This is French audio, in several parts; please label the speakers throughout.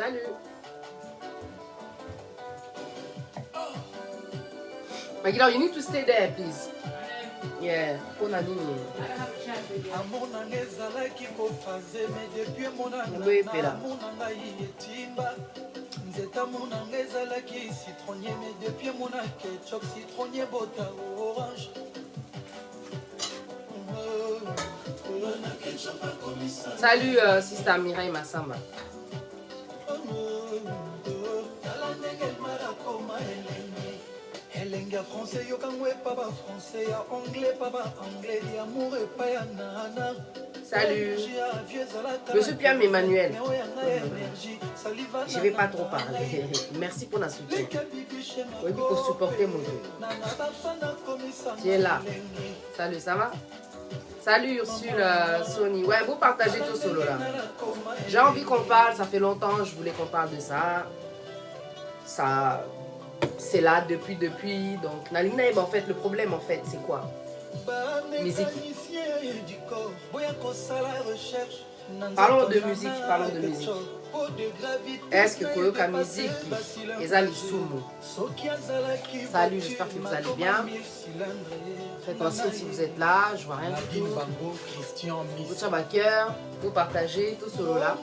Speaker 1: Salut. Magila, you need to stay there, please. Yeah, on a dit.
Speaker 2: Amour n'angezalaki kofaze mais depuis mon nzeta mon angezalaki citronnier mais depuis mon ketchup citronnier bota orange.
Speaker 1: Salut, Sister Mireille Massamba.
Speaker 2: Elenga français yo kangwe papa français ya anglais papa anglais ya amour et pas ya nana.
Speaker 1: Salut. Monsieur Pierre Emmanuel. Je ne vais pas trop parler. Merci pour la soutien. Oui, pour supporter mon jeu. Tu es là. Salut, ça va? Salut Ursule, Sony. Ouais, vous partagez tout solo là. J'ai envie qu'on parle, ça fait longtemps, je voulais qu'on parle de ça. Ça, c'est là depuis. Donc, Nalina, en fait, le problème, en fait, c'est quoi? Musique. Parlons de musique. Est-ce que Koyoka musique Ezali Sumu? Salut, j'espère que vous allez bien. Faites-moi signe si vous êtes là, je vois rien du tout. Vous tirez ma cœur, vous partagez, tout solo là.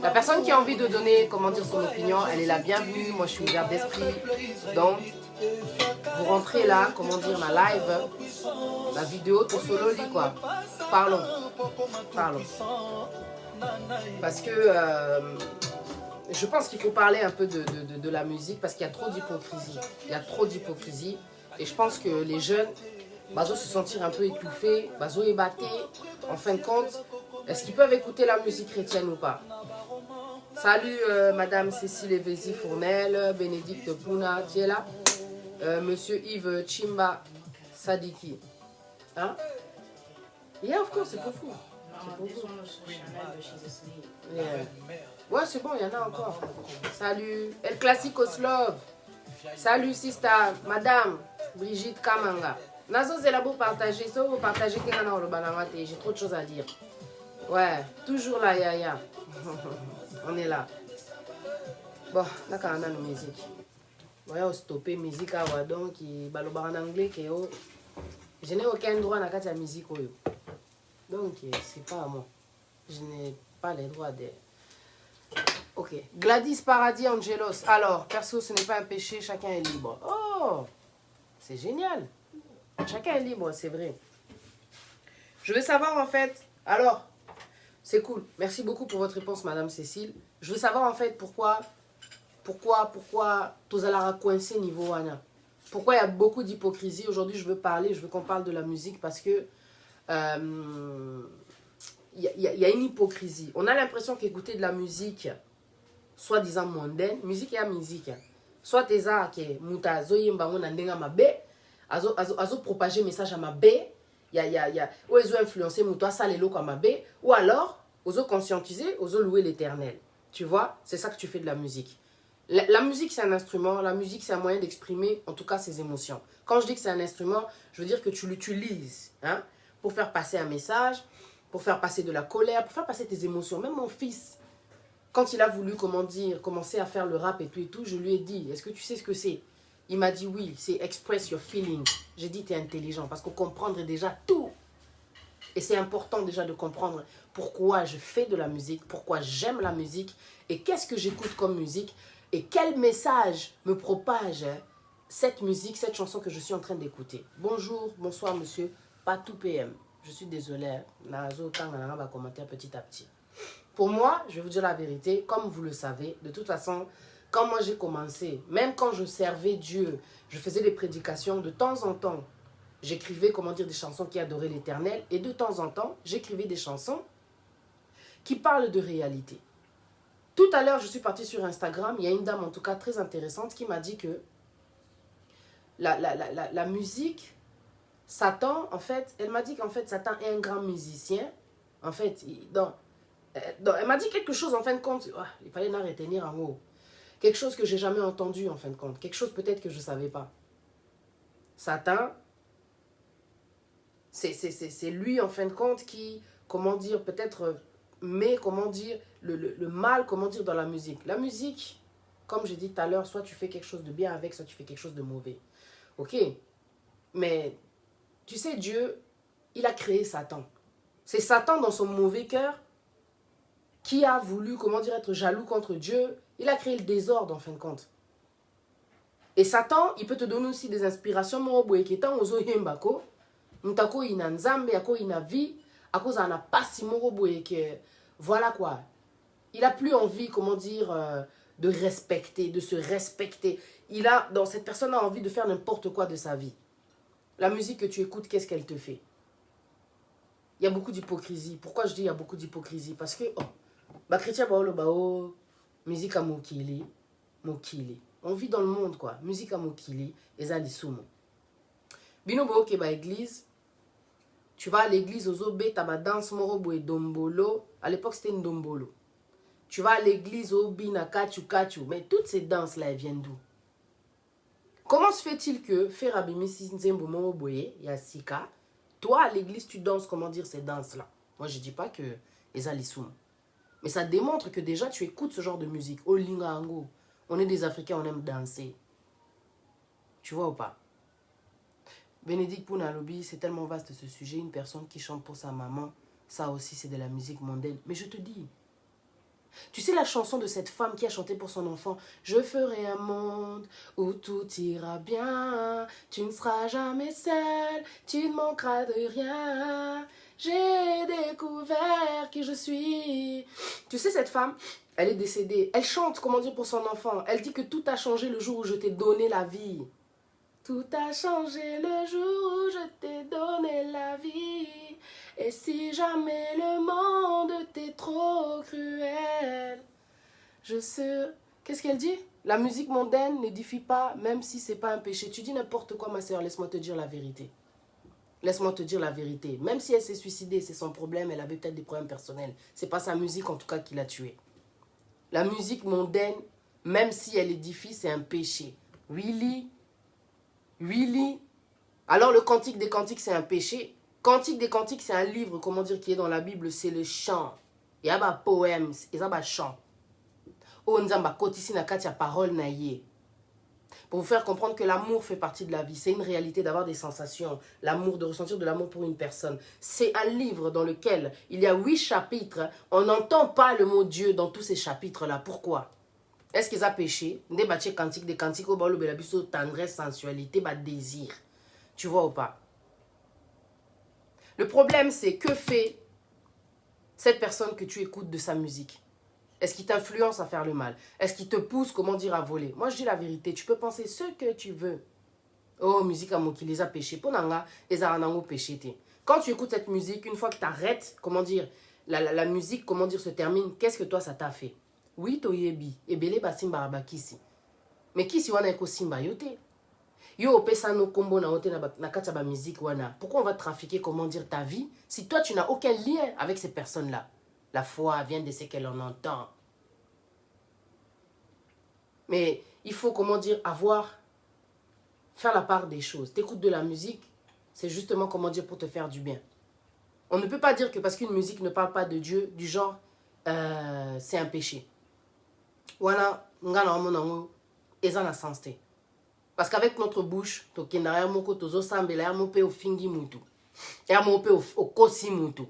Speaker 1: La personne qui a envie de donner, comment dire, son opinion, elle est la bienvenue. Moi, je suis ouverte d'esprit. Donc, vous rentrez là, comment dire, ma live, la vidéo, tout solo, dit quoi? Parlons. Parce que je pense qu'il faut parler un peu de la musique parce qu'il y a trop d'hypocrisie. Et je pense que les jeunes, bazo se sentir un peu étouffés, bazo ébattés. En fin de compte, est-ce qu'ils peuvent écouter la musique chrétienne ou pas? Salut Madame Cécile Evesi Fournel, Bénédicte Pouna, tu es là? Monsieur Yves Chimba Sadiki. Hein? Yeah, of course, c'est pour vous. Yeah. Ouais, c'est bon, il y en a encore. Salut, El Classico Slove. Salut, Sista, Madame Brigitte Kamanga. Nazo, c'est là pour partager. Ça, vous partagez, j'ai trop de choses à dire. Ouais, toujours là, Yaya. On est là. Bon, là, quand on a une musique. On va stopper la musique, donc, qui baloba en anglais. Je n'ai aucun droit à la musique. Donc, c'est pas à moi. Je n'ai pas les droits de... Ok. Gladys Paradis Angelos. Alors, perso, ce n'est pas un péché, chacun est libre. Oh, c'est génial. Chacun est libre, c'est vrai. Je veux savoir, en fait... Alors, c'est cool. Merci beaucoup pour votre réponse, Madame Cécile. Je veux savoir, en fait, pourquoi tous à coincé niveau Anna. Pourquoi il y a beaucoup d'hypocrisie. Aujourd'hui, je veux qu'on parle de la musique parce que y a une hypocrisie. On a l'impression qu'écouter de la musique, soi-disant mondaine, musique et musique, soit tes arts qui muta zoyimba on andenga mabe, azo propager message à mabe, ou ils ont influencé muta ça les locaux à mabe, ou alors ozo conscientiser, ozo louer l'Éternel. Tu vois, c'est ça que tu fais de la musique. La musique, c'est un instrument. La musique, c'est un moyen d'exprimer, en tout cas, ses émotions. Quand je dis que c'est un instrument, je veux dire que tu l'utilises pour faire passer un message, pour faire passer de la colère, pour faire passer tes émotions. Même mon fils, quand il a voulu, commencer à faire le rap et tout, je lui ai dit, est-ce que tu sais ce que c'est? Il m'a dit oui, c'est express your feelings. J'ai dit, tu es intelligent, parce qu'on comprendre déjà tout. Et c'est important déjà de comprendre pourquoi je fais de la musique, pourquoi j'aime la musique, et qu'est-ce que j'écoute comme musique, et quel message me propage cette musique, cette chanson que je suis en train d'écouter. Bonjour, bonsoir monsieur, pas tout PM. Je suis désolée, on va commenter petit à petit. Pour moi, je vais vous dire la vérité, comme vous le savez, de toute façon, quand moi j'ai commencé, même quand je servais Dieu, je faisais des prédications, de temps en temps, j'écrivais, des chansons qui adoraient l'Éternel, et de temps en temps, j'écrivais des chansons qui parlent de réalité. Tout à l'heure, je suis partie sur Instagram, il y a une dame en tout cas très intéressante qui m'a dit que la musique, Satan, en fait, elle m'a dit qu'en fait, Satan est un grand musicien. En fait, elle m'a dit quelque chose en fin de compte, il fallait la retenir en haut. Quelque chose que j'ai jamais entendu en fin de compte, quelque chose peut-être que je ne savais pas. Satan, c'est lui en fin de compte qui, peut-être met, comment dire, le mal, comment dire, dans la musique. La musique, comme j'ai dit tout à l'heure, soit tu fais quelque chose de bien avec, soit tu fais quelque chose de mauvais. Ok? Mais, tu sais, Dieu, il a créé Satan. C'est Satan dans son mauvais cœur qui a voulu, comment dire, être jaloux contre Dieu. Il a créé le désordre, en fin de compte. Et Satan, il peut te donner aussi des inspirations. Voilà quoi. Il n'a plus envie, comment dire, de respecter, de se respecter. Il a, dans cette personne, a envie de faire n'importe quoi de sa vie. La musique que tu écoutes, qu'est-ce qu'elle te fait? Il y a beaucoup d'hypocrisie. Pourquoi je dis il y a beaucoup d'hypocrisie? Parce que, bah, chrétien, musique à mokili. On vit dans le monde, quoi. Musique à mokili, et ça, l'isumo. Bino bo ke ba église. Tu vas à l'église, aux obé, t'as ma danse moro et dombolo. À l'époque, c'était une dombolo. Tu vas à l'église, au bina, kachu. Mais toutes ces danses-là, elles viennent d'où? Comment se fait-il que Ferabimisi Nzembo Moroboye, Yasika, toi à l'église tu danses, comment dire, ces danses-là? Moi je dis pas que Ezalissoum. Mais ça démontre que déjà tu écoutes ce genre de musique. Oh lingango, on est des Africains, on aime danser. Tu vois ou pas? Bénédicte Pounalobi, c'est tellement vaste ce sujet. Une personne qui chante pour sa maman, ça aussi c'est de la musique mondaine. Mais je te dis, tu sais la chanson de cette femme qui a chanté pour son enfant? Je ferai un monde où tout ira bien. Tu ne seras jamais seul, tu ne manqueras de rien. J'ai découvert qui je suis. Tu sais cette femme, elle est décédée. Elle chante, comment dire, pour son enfant. Elle dit que tout a changé le jour où je t'ai donné la vie. Tout a changé le jour où je t'ai donné la vie. Et si jamais le monde t'est trop cruel, je sais... Qu'est-ce qu'elle dit? La musique mondaine n'édifie pas, même si c'est pas un péché. Tu dis n'importe quoi, ma soeur, laisse-moi te dire la vérité. Laisse-moi te dire la vérité. Même si elle s'est suicidée, c'est son problème, elle avait peut-être des problèmes personnels. C'est pas sa musique, en tout cas, qui l'a tuée. La musique mondaine, même si elle édifie, c'est un péché. Really? Alors le Cantique des Cantiques, c'est un péché. Cantique des Cantiques, c'est un livre, comment dire, qui est dans la Bible, c'est le chant. Il y a des poèmes, il y a des chants. On a des paroles naïe. Pour vous faire comprendre que l'amour fait partie de la vie. C'est une réalité d'avoir des sensations. L'amour, de ressentir de l'amour pour une personne. C'est un livre dans lequel il y a 8 chapitres. On n'entend pas le mot Dieu dans tous ces chapitres-là. Pourquoi? Est-ce qu'ils ont péché? Des bâtis cantiques, des cantiques, au bas, le belabiso, tendresse, sensualité, désir. Tu vois ou pas? Le problème, c'est que fait cette personne que tu écoutes de sa musique? Est-ce qu'il t'influence à faire le mal? Est-ce qu'il te pousse, comment dire, à voler? Moi, je dis la vérité. Tu peux penser ce que tu veux. Oh, musique à qui les a péchés. Pour Nanga, les a péché. Quand tu écoutes cette musique, une fois que tu arrêtes, comment dire, la musique, comment dire, se termine, qu'est-ce que toi, ça t'a fait? Oui, toyebi. Ebele basimba abakisi. Mais qui si wana eko simba yote? Yo opesa no kombo na ote na kati ba musique wana. Pourquoi on va trafiquer, comment dire, ta vie si toi tu n'as aucun lien avec ces personnes-là? La foi vient de ce qu'elle en entend. Mais il faut, comment dire, faire la part des choses. T'écoutes de la musique, c'est justement, comment dire, pour te faire du bien. On ne peut pas dire que parce qu'une musique ne parle pas de Dieu, du genre, c'est un péché. Voilà, ngana omonango, ezana sensé. Parce qu'avec notre bouche, tokenaya moko tozo sambela mope au fingi mutu. Ya mope au kosi mutu.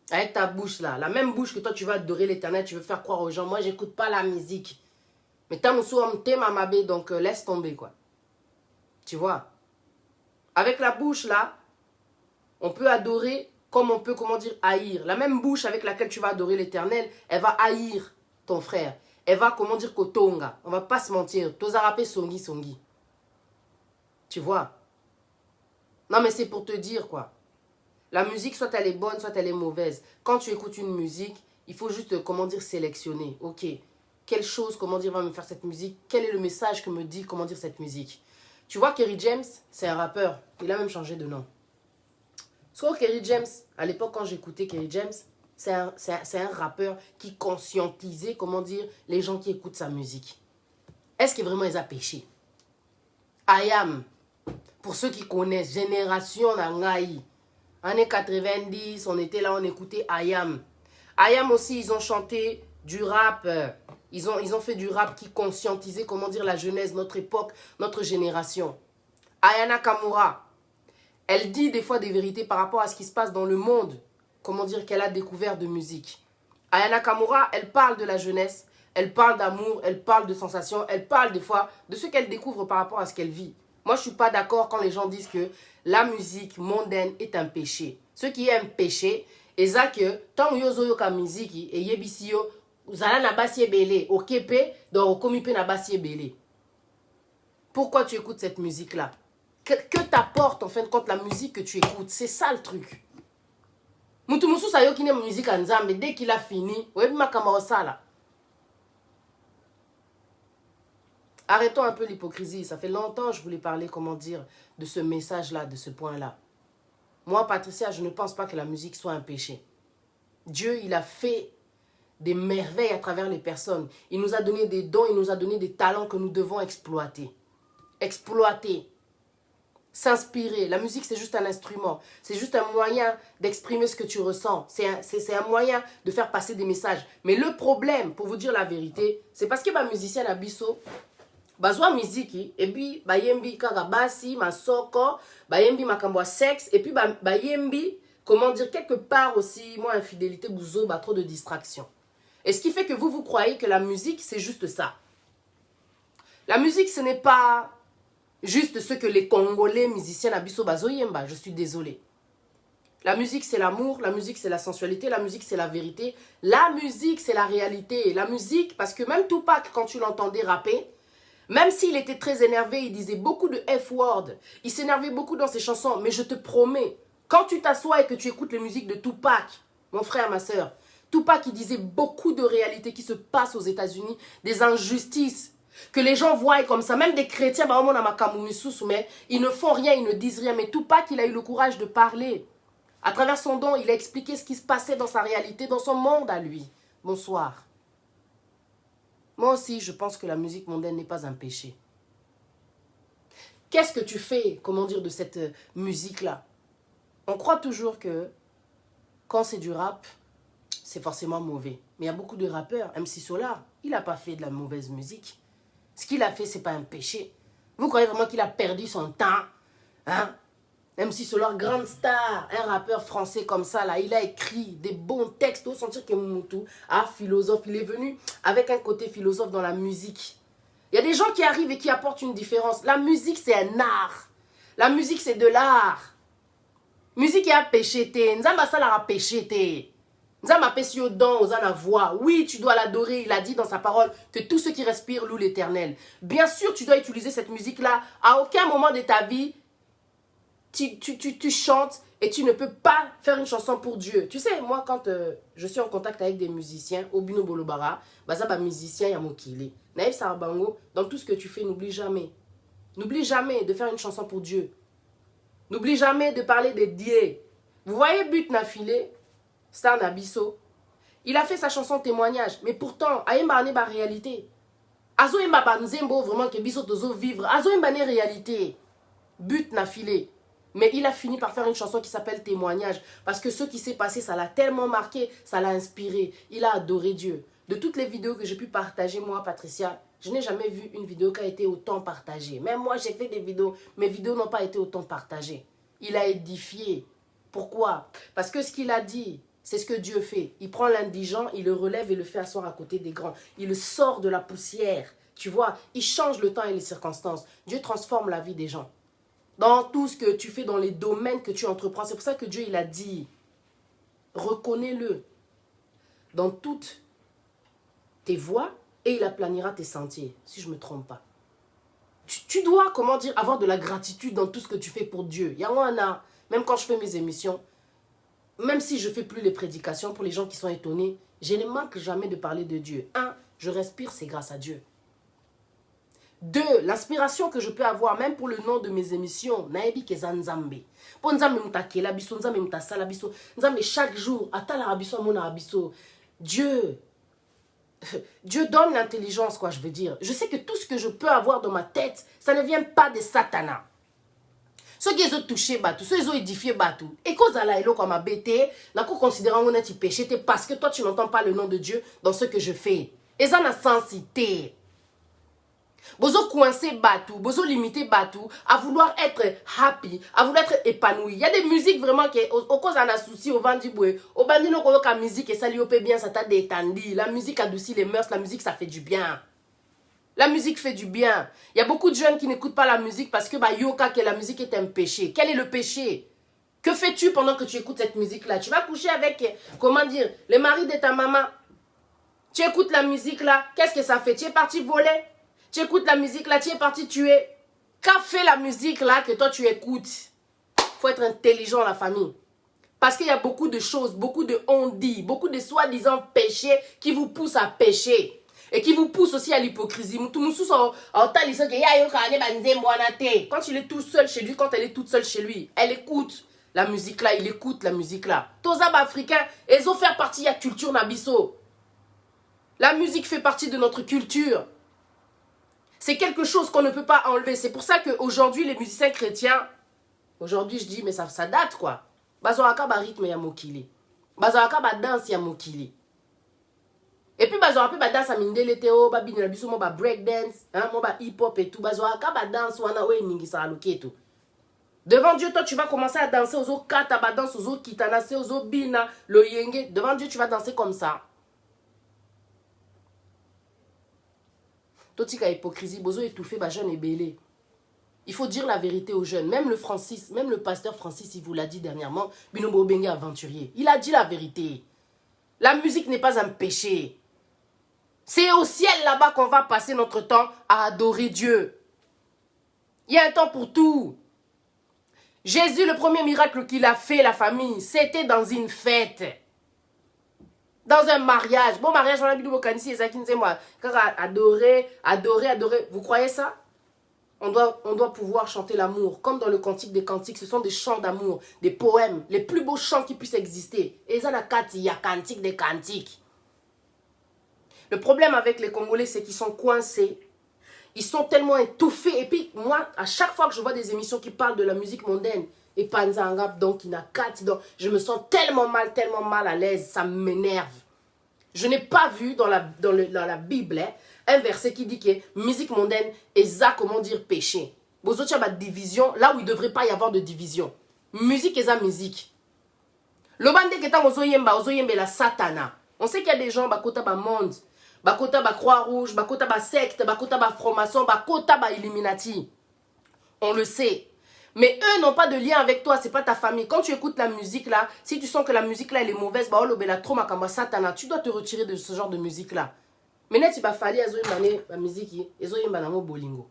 Speaker 1: Avec ta bouche là, la même bouche que toi tu vas adorer l'Éternel, tu veux faire croire aux gens, moi j'écoute pas la musique. Mais t'as mon thème mabé, donc laisse tomber quoi. Tu vois. Avec la bouche là, on peut adorer comme on peut, comment dire, haïr. La même bouche avec laquelle tu vas adorer l'Éternel, elle va haïr ton frère. Elle va, comment dire, kotonga. On va pas se mentir. Tozarape songi. Tu vois. Non mais c'est pour te dire quoi. La musique, soit elle est bonne, soit elle est mauvaise. Quand tu écoutes une musique, il faut juste, comment dire, sélectionner. Ok, quelle chose, comment dire, va me faire cette musique? Quel est le message que me dit, comment dire, cette musique? Tu vois, Kerry James, c'est un rappeur. Il a même changé de nom. Soit Kerry James, à l'époque, quand j'écoutais Kerry James, c'est un rappeur qui conscientisait, comment dire, les gens qui écoutent sa musique. Est-ce que vraiment ils ont péché? Ayam, pour ceux qui connaissent, Génération Nangaï. Années 90, on était là, on écoutait Ayam. Ayam aussi, ils ont chanté du rap. Ils ont fait du rap qui conscientisait, comment dire, la jeunesse, notre époque, notre génération. Aya Nakamura, elle dit des fois des vérités par rapport à ce qui se passe dans le monde. Comment dire qu'elle a découvert de musique. Aya Nakamura, elle parle de la jeunesse, elle parle d'amour, elle parle de sensations, elle parle des fois de ce qu'elle découvre par rapport à ce qu'elle vit. Moi, je ne suis pas d'accord quand les gens disent que la musique mondaine est un péché. Ce qui est un péché, c'est que tant que vous avez la musique et yebisio, vous allez na basi belé, au kepe, donc au na basi belé. Pourquoi tu écoutes cette musique-là? Que t'apporte en fin de compte la musique que tu écoutes? C'est ça le truc. Mutu musu sayo qui n'aime musique en Nzambe, dès qu'il a fini, ouais, ma camarade ça là. Arrêtons un peu l'hypocrisie. Ça fait longtemps que je voulais parler, comment dire, de ce message-là, de ce point-là. Moi, Patricia, je ne pense pas que la musique soit un péché. Dieu, il a fait des merveilles à travers les personnes. Il nous a donné des dons, il nous a donné des talents que nous devons exploiter. Exploiter. S'inspirer. La musique, c'est juste un instrument. C'est juste un moyen d'exprimer ce que tu ressens. C'est un moyen de faire passer des messages. Mais le problème, pour vous dire la vérité, c'est parce que ma musicienne a biso, bazwa musique, et puis bayembi kagabasi, masoko, bayembi makambo sexe, et puis bayembi, comment dire, quelque part aussi, moi, infidélité, bouzo, trop de distraction. Et ce qui fait que vous croyez que la musique, c'est juste ça. La musique, ce n'est pas juste ce que les Congolais musiciens abisso bazoyemba. Je suis désolée. La musique, c'est l'amour. La musique, c'est la sensualité. La musique, c'est la vérité. La musique, c'est la réalité. La musique, parce que même Tupac, quand tu l'entendais rapper, même s'il était très énervé, il disait beaucoup de F-word. Il s'énervait beaucoup dans ses chansons. Mais je te promets, quand tu t'assois et que tu écoutes les musiques de Tupac, mon frère, ma soeur, Tupac, il disait beaucoup de réalités qui se passent aux États-Unis, des injustices, que les gens voient comme ça. Même des chrétiens, mais ils ne font rien, ils ne disent rien. Mais Tupac, il a eu le courage de parler. À travers son don, il a expliqué ce qui se passait dans sa réalité, dans son monde à lui. Bonsoir. Moi aussi, je pense que la musique mondaine n'est pas un péché. Qu'est-ce que tu fais, comment dire, de cette musique-là? On croit toujours que quand c'est du rap, c'est forcément mauvais. Mais il y a beaucoup de rappeurs. MC Solar, il n'a pas fait de la mauvaise musique. Ce qu'il a fait, ce n'est pas un péché. Vous croyez vraiment qu'il a perdu son temps? Hein? MC Solar, grande star, un rappeur français comme ça, là, il a écrit des bons textes. Vous sentir que Moutou, philosophe, il est venu avec un côté philosophe dans la musique. Il y a des gens qui arrivent et qui apportent une différence. La musique, c'est un art. La musique, c'est de l'art. Musique, il y a péché. Nzamba, ça l'a péché. Nzamba, péché au don, aux la voix. Oui, tu dois l'adorer. Il a dit dans sa parole que tous ceux qui respirent louent l'Éternel. Bien sûr, tu dois utiliser cette musique-là. À aucun moment de ta vie, tu chantes et tu ne peux pas faire une chanson pour Dieu. Tu sais, moi, quand je suis en contact avec des musiciens, Obino Bolobara, ça, musicien, Yamokile, Naïf Sarbango, dans tout ce que tu fais, n'oublie jamais. N'oublie jamais de faire une chanson pour Dieu. N'oublie jamais de parler de Dieu. Vous voyez But Nafile, Star Nabiso, il a fait sa chanson témoignage, mais pourtant, Aïmba n'est pas réalité. Azo Imba Banzembo, vraiment, que Biso Tozo vivre. Azo Imba n'est réalité. But Nafile. Mais il a fini par faire une chanson qui s'appelle Témoignage. Parce que ce qui s'est passé, ça l'a tellement marqué, ça l'a inspiré. Il a adoré Dieu. De toutes les vidéos que j'ai pu partager, moi, Patricia, je n'ai jamais vu une vidéo qui a été autant partagée. Même moi, j'ai fait des vidéos. Mes vidéos n'ont pas été autant partagées. Il a édifié. Pourquoi? Parce que ce qu'il a dit, c'est ce que Dieu fait. Il prend l'indigent, il le relève et le fait asseoir à côté des grands. Il le sort de la poussière. Tu vois, il change le temps et les circonstances. Dieu transforme la vie des gens. Dans tout ce que tu fais, dans les domaines que tu entreprends. C'est pour ça que Dieu, il a dit, reconnais-le dans toutes tes voies et il aplanira tes sentiers, si je ne me trompe pas. Tu dois, comment dire, avoir de la gratitude dans tout ce que tu fais pour Dieu. Yangwana, même quand je fais mes émissions, même si je ne fais plus les prédications, pour les gens qui sont étonnés, je ne manque jamais de parler de Dieu. 1, je respire, c'est grâce à Dieu. 2, l'inspiration que je peux avoir, même pour le nom de mes émissions, Naebi Keza Nzambe. Pour Nzambe Moutakela Biso, Nzambe Moutasala Biso, Nzambe chaque jour, Atala Abiso, Mona Abiso. Dieu donne l'intelligence, quoi, je veux dire. Je sais que tout ce que je peux avoir dans ma tête, ça ne vient pas de Satan. Ceux qui ont touché Batou, ceux qui ont édifié Batou. Et quand Zala Elo comme abété, n'a qu'à considérer qu'on est péché parce que toi tu n'entends pas le nom de Dieu dans ce que je fais. Et ça n'a sensité. Bozo coincer Batou, bozo limiter Batou, à vouloir être happy, à vouloir être épanoui. Il y a des musiques vraiment qui, au cause d'un souci, au vendiboué, au bandino qu'on a musique et ça lui opé bien, ça t'a détendu. La musique adoucit les mœurs, la musique ça fait du bien. La musique fait du bien. Il y a beaucoup de jeunes qui n'écoutent pas la musique parce que yoka que la musique est un péché. Quel est le péché? Que fais-tu pendant que tu écoutes cette musique-là? Tu vas coucher avec, comment dire, le mari de ta maman. Tu écoutes la musique-là, qu'est-ce que ça fait? Tu es parti voler? Tu écoutes la musique-là, tu es parti tuer? Qu'a fait la musique-là que toi tu écoutes? Il faut être intelligent la famille. Parce qu'il y a beaucoup de choses, beaucoup de on-dit, beaucoup de soi-disant péchés qui vous poussent à pécher. Et qui vous pousse aussi à l'hypocrisie. Quand il est tout seul chez lui, quand elle est toute seule chez lui, elle écoute la musique là, il écoute la musique là. Tozab africain, ils ont fait partie de la culture nabiso. La musique fait partie de notre culture. C'est quelque chose qu'on ne peut pas enlever. C'est pour ça qu'aujourd'hui, les musiciens chrétiens, aujourd'hui je dis, mais ça date quoi. Bazoraka ba rythme ya mokili. Bazoraka ba danse ya mokili. Et puis, bazo rappelle, danse à mindele teo, ba bini la biso, mo ba break dance, hein, mo ba hip hop et tout. Bazo aka ba danse wana we ningi sa aloke tout. Devant Dieu, toi, tu vas commencer à danser aux autres kata, ba danse aux autres kitanase, aux autres bina, le yenge. Devant Dieu, tu vas danser comme ça. Toi, tu as hypocrisie, bozo étouffé, ba jeune et belé. Il faut dire la vérité aux jeunes. Même le pasteur Francis, il vous l'a dit dernièrement, Binombo Bengue aventurier. Il a dit la vérité. La musique n'est pas un péché. C'est au ciel là-bas qu'on va passer notre temps à adorer Dieu. Il y a un temps pour tout. Jésus, le premier miracle qu'il a fait, la famille, c'était dans une fête. Dans un mariage. Bon mariage, on a vu de Bokanisi et Zakin, c'est moi. Adorer. Vous croyez ça? On doit pouvoir chanter l'amour. Comme dans le Cantique des Cantiques, ce sont des chants d'amour, des poèmes, les plus beaux chants qui puissent exister. Et ça, il y a Cantique des Cantiques. Le problème avec les Congolais, c'est qu'ils sont coincés. Ils sont tellement étouffés. Et puis, moi, à chaque fois que je vois des émissions qui parlent de la musique mondaine, et Panzangap, donc, je me sens tellement mal à l'aise. Ça m'énerve. Je n'ai pas vu dans la Bible un verset qui dit que musique mondaine est ça, comment dire, péché. Vous autres, il y a division là où il ne devrait pas y avoir de division. Musique est ça, musique. Le bandé qui est en ozoyemba la satana. On sait qu'il y a des gens, bakota ba monde, bakota ba croix-rouge, bakota ba secte, bakota ba franc-maçon, bakota ba illuminati. On le sait. Mais eux n'ont pas de lien avec toi, c'est pas ta famille. Quand tu écoutes la musique là, si tu sens que la musique là elle est mauvaise, tu dois te retirer de ce genre de musique là. Mais net, il va falloir la musique, bolingo.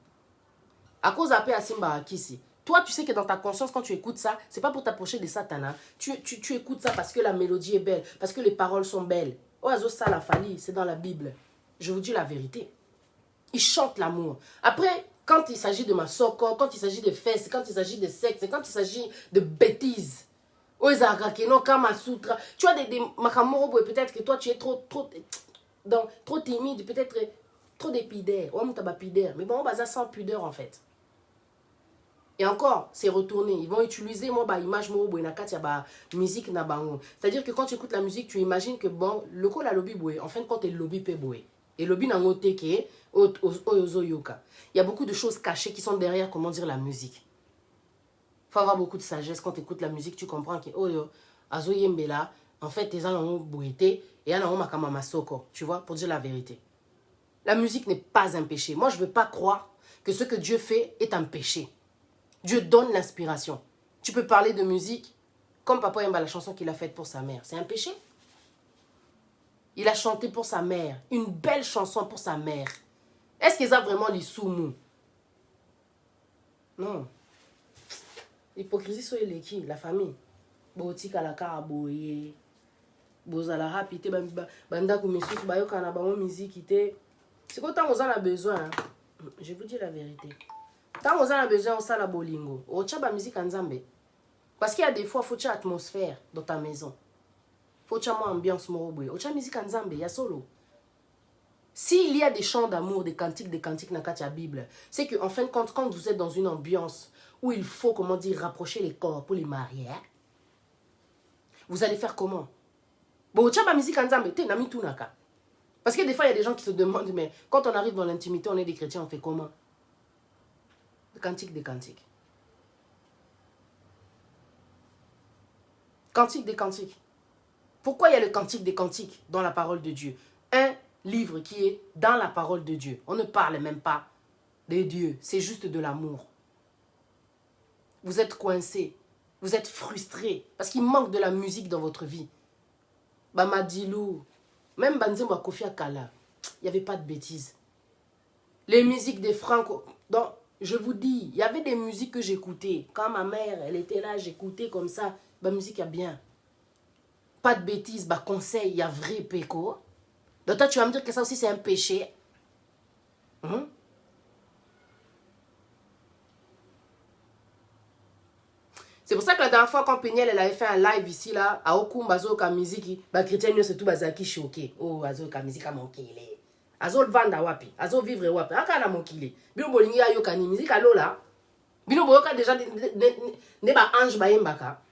Speaker 1: À cause de la Simba Kisi. Toi, tu sais que dans ta conscience, quand tu écoutes ça, c'est pas pour t'approcher de Satan. Tu écoutes ça parce que la mélodie est belle, parce que les paroles sont belles. Oh, ça la fali, c'est dans la Bible. Je vous dis la vérité. Ils chantent l'amour. Après, quand il s'agit de massoko, quand il s'agit de fesses, quand il s'agit de sexe, quand il s'agit de bêtises, tu as des makamoro, peut-être que toi tu es trop timide, peut-être trop d'épidaire. Mais bon, on va sans pudeur en fait. Et encore, c'est retourné. Ils vont utiliser image musique na bango. C'est-à-dire que quand tu écoutes la musique, tu imagines que bon, le col a lobby boué. En fin de compte, le lobby peut boué. Et lobby n'a teke yoka. Il y a beaucoup de choses cachées qui sont derrière, comment dire, la musique. Il faut avoir beaucoup de sagesse quand tu écoutes la musique, tu comprends que azoyembela, en fait, tes gens ont bouété et y en a masoko, tu vois, pour dire la vérité. La musique n'est pas un péché. Moi, je ne veux pas croire que ce que Dieu fait est un péché. Dieu donne l'inspiration. Tu peux parler de musique comme Papa Yamba, la chanson qu'il a faite pour sa mère. C'est un péché? Il a chanté pour sa mère. Une belle chanson pour sa mère. Est-ce qu'ils ont vraiment les soumous? Non. L'hypocrisie, c'est l'équipe, la famille. Botika la karaboye. Bozala rapide. Banda kumesu, bayoka na bango musique. C'est quoi tant on en a besoin? Je vous dis la vérité. Tant on a besoin, on sait la bolingo. On tient la musique en Zambé. Parce qu'il y a des fois, il faut une atmosphère dans ta maison. Il faut une ambiance moroboué. On tient la musique en Zambé, il y a solo. S'il y a des chants d'amour, des cantiques dans la Bible, c'est qu'en fin de compte, quand vous êtes dans une ambiance où il faut, comment dire, rapprocher les corps pour les marier, vous allez faire comment? Bon, tu as ma musique en Zambé, tu n'as mis tout naka. Parce que des fois, il y a des gens qui se demandent, mais quand on arrive dans l'intimité, on est des chrétiens, on fait comment? Le cantique des cantiques. Cantique des cantiques. Pourquoi il y a le cantique des cantiques dans la parole de Dieu? Un livre qui est dans la parole de Dieu. On ne parle même pas de Dieu, c'est juste de l'amour. Vous êtes coincé, vous êtes frustré parce qu'il manque de la musique dans votre vie. Bamadilou, même Banzembo Kofi Akala, il n'y avait pas de bêtises. Les musiques des Franco, donc je vous dis, il y avait des musiques que j'écoutais. Quand ma mère, elle était là, j'écoutais comme ça, la musique est bien. Pas de bêtises, conseil, il y a vrai péco. Donc toi, tu vas me dire que ça aussi, c'est un péché. C'est pour ça que la dernière fois, quand Péniel, elle avait fait un live ici, là, à Okum, Bazoka musique, chrétien, c'est tout Bazaki choqué. Oh, Bazoka musique a manqué. Azo vanda wapi, azo vivre wapi. Aka na mokili. Bino bolingi ya yoka ni musique alo là. Bino boyoka déjà ne ba ange ba yembaka.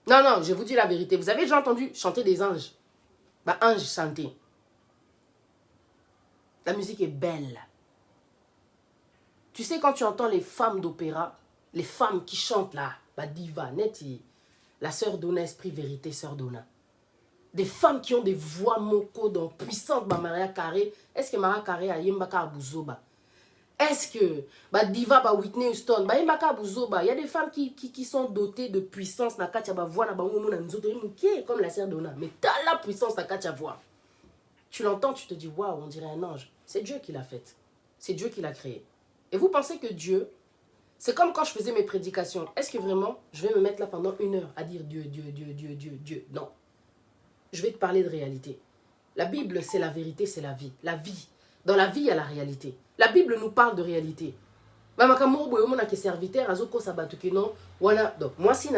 Speaker 1: Non, non, je vous dis la vérité. Vous avez déjà entendu chanter des anges? Ange chanter. La musique est belle. Tu sais, quand tu entends les femmes d'opéra, les femmes qui chantent là, diva, neti, la sœur Donna, esprit vérité, sœur Donna. Des femmes qui ont des voix moko donc puissantes, Maria Carré. Est-ce que Maria Carré a yembaka abuzoba? Est-ce que diva Whitney Houston, yembaka abuzoba? Il y a des femmes qui sont dotées de puissance na katia voix na bango na nzoto comme la sœur Donna. Mais t'as la puissance na katia voix. Tu l'entends, tu te dis waouh, on dirait un ange. C'est Dieu qui l'a faite. C'est Dieu qui l'a créée. Et vous pensez que Dieu, c'est comme quand je faisais mes prédications. Est-ce que vraiment, je vais me mettre là pendant 1 heure à dire Dieu, Dieu, Dieu, Dieu, Dieu, Dieu? Non. Je vais te parler de réalité. La Bible, c'est la vérité, c'est la vie. La vie. Dans la vie, il y a la réalité. La Bible nous parle de réalité. Donc, moi, si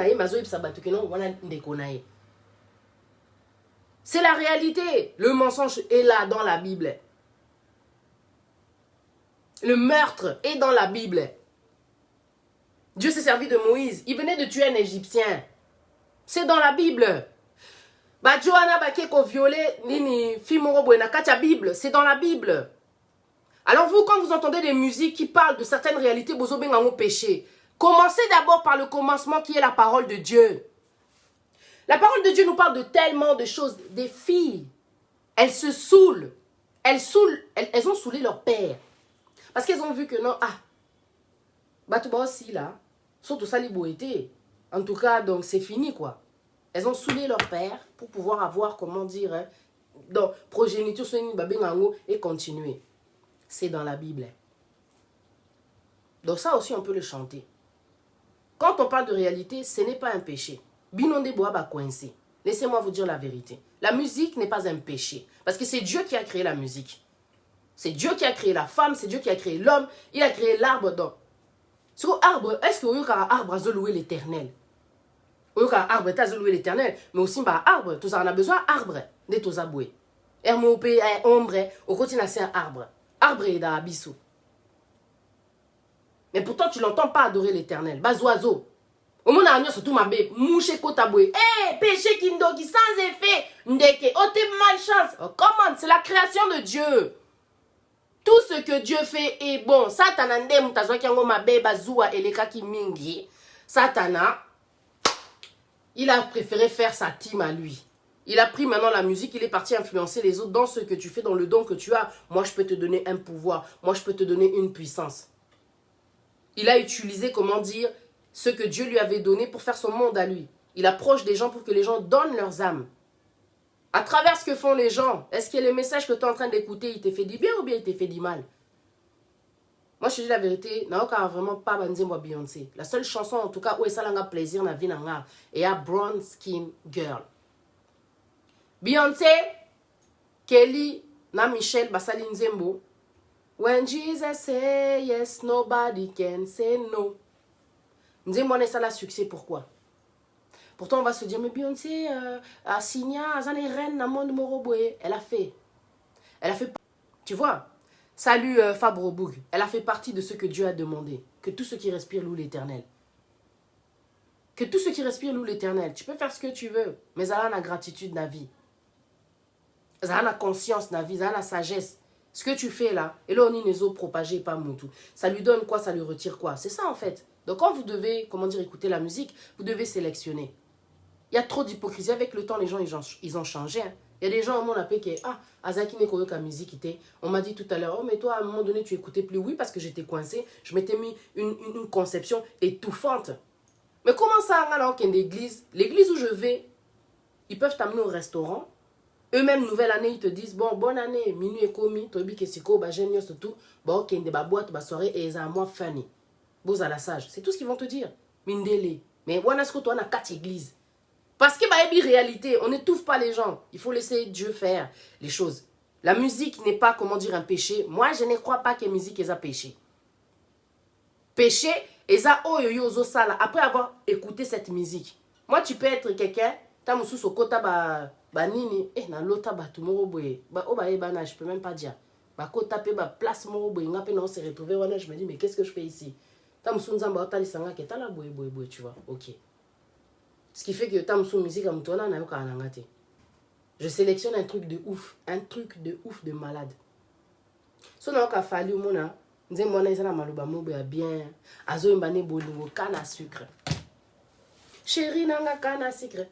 Speaker 1: c'est la réalité. Le mensonge est là dans la Bible. Le meurtre est dans la Bible. Dieu s'est servi de Moïse. Il venait de tuer un Égyptien. C'est dans la Bible. Johanna Bakeko violé nini Fimoro Buena Katia Bible. C'est dans la Bible. Alors vous, quand vous entendez des musiques qui parlent de certaines réalités, vous avez un péché. Commencez d'abord par le commencement qui est la parole de Dieu. La parole de Dieu nous parle de tellement de choses. Des filles, elles se saoulent. Elles ont saoulé leur père. Parce qu'elles ont vu que non, Batouba aussi là, surtout ça les boétés. En tout cas, donc c'est fini quoi. Elles ont saoulé leur père pour pouvoir avoir, comment dire, donc progéniture et continuer. C'est dans la Bible. Donc ça aussi on peut le chanter. Quand on parle de réalité, ce n'est pas un péché. Binonde boaba coincé. Laissez-moi vous dire la vérité. La musique n'est pas un péché. Parce que c'est Dieu qui a créé la musique. C'est Dieu qui a créé la femme, c'est Dieu qui a créé l'homme. Il a créé l'arbre. Donc, sur arbre, est-ce que vous avez un arbre à louer l'éternel? Vous avez un arbre à louer l'éternel. Mais aussi, arbre, tout ça, on a besoin d'arbre. De tout ça, boué. RMOP, ombre, au quotidien, c'est un arbre. Arbre est dans l'abysse. Mais pourtant, tu l'entends pas adorer l'éternel. Bas oiseau. Au monde a surtout ma bé, mouche kotaboué. Péché kindoki sans effet. Ndeke, oh t'es malchance. Oh, comment? C'est la création de Dieu. Tout ce que Dieu fait est bon. Satana nde mutazwa kiango mabe bazua eleka ki mingi. Satana, il a préféré faire sa team à lui. Il a pris maintenant la musique, il est parti influencer les autres dans ce que tu fais, dans le don que tu as. Moi, je peux te donner un pouvoir. Moi, je peux te donner une puissance. Il a utilisé, comment dire, ce que Dieu lui avait donné pour faire son monde à lui. Il approche des gens pour que les gens donnent leurs âmes. À travers ce que font les gens, est-ce que le message que tu es en train d'écouter, il t'est fait du bien ou bien il t'est fait du mal? Moi, je te dis la vérité, Naoka a vraiment pas banzé moi Beyoncé. La seule chanson, en tout cas, où ça l'a plaisir dans la vie, et à Brown Skin Girl. Beyoncé, Kelly, na Michelle, Basali Nzembo. When Jesus say yes, nobody can say no. Nzembo, on est ça la succès, pourquoi? Pourtant, on va se dire, mais Beyoncé, a signé, elle est reine dans le monde Moroboé. Elle a fait. Tu vois, salut Fabro Boug. Elle a fait partie de ce que Dieu a demandé. que tout ce qui respire loue l'Éternel. Que tout ce qui respire loue l'Éternel. Tu peux faire ce que tu veux, mais ça a la gratitude de la vie. Ça a la conscience de la vie, ça a la sagesse. Ce que tu fais là, et là on y les autres propagés pas moutou. Ça lui donne quoi, ça lui retire quoi. C'est ça en fait. Donc quand vous devez, comment dire, écouter la musique, vous devez sélectionner. Il y a trop d'hypocrisie. Avec le temps, les gens, ils ont changé. Hein. Il y a des gens, on appelle qui Azaki ne connaît la musique. On m'a dit tout à l'heure, oh, mais toi, à un moment donné, tu écoutais plus. Oui, parce que j'étais coincé. Je m'étais mis une conception étouffante. Mais comment ça, alors qu'il y a une église, l'église où je vais, ils peuvent t'amener au restaurant. Eux-mêmes, nouvelle année, ils te disent, bon, bonne année, minuit et commis, tobi kesiko, ba génios, tout. Bon, qu'il y a des boîtes, ba soirée, et ils ont moi fanny. Beaux à la sage. C'est tout ce qu'ils vont te dire. Mindele. Mais, on a ce que toi, on a 4 églises. Parce que, bah, réalité, on n'étouffe pas les gens. Il faut laisser Dieu faire les choses. La musique n'est pas, comment dire, un péché. Moi, je ne crois pas que la musique est un péché. Péché, et ça, oh, yo, yo, sala. Après avoir écouté cette musique. Moi, tu peux être quelqu'un, t'as mon sous au kota, bah, nini, na lota, bah, tout mon boye. Bah, oh, bah, je peux même pas dire. Bah, kota, bah, place mon boye. On s'est retrouvé, je me dis, mais qu'est-ce que je fais ici? T'as mon sous, bah, t'as les sangs, t'as la boye, tu vois. Ok. Ce qui fait que je sélectionne un truc de ouf. Un truc de ouf de malade. Si on a fallu, on a bien. Azo mbane bolingo canne à sucre. Chérie, nanga canne à sucre.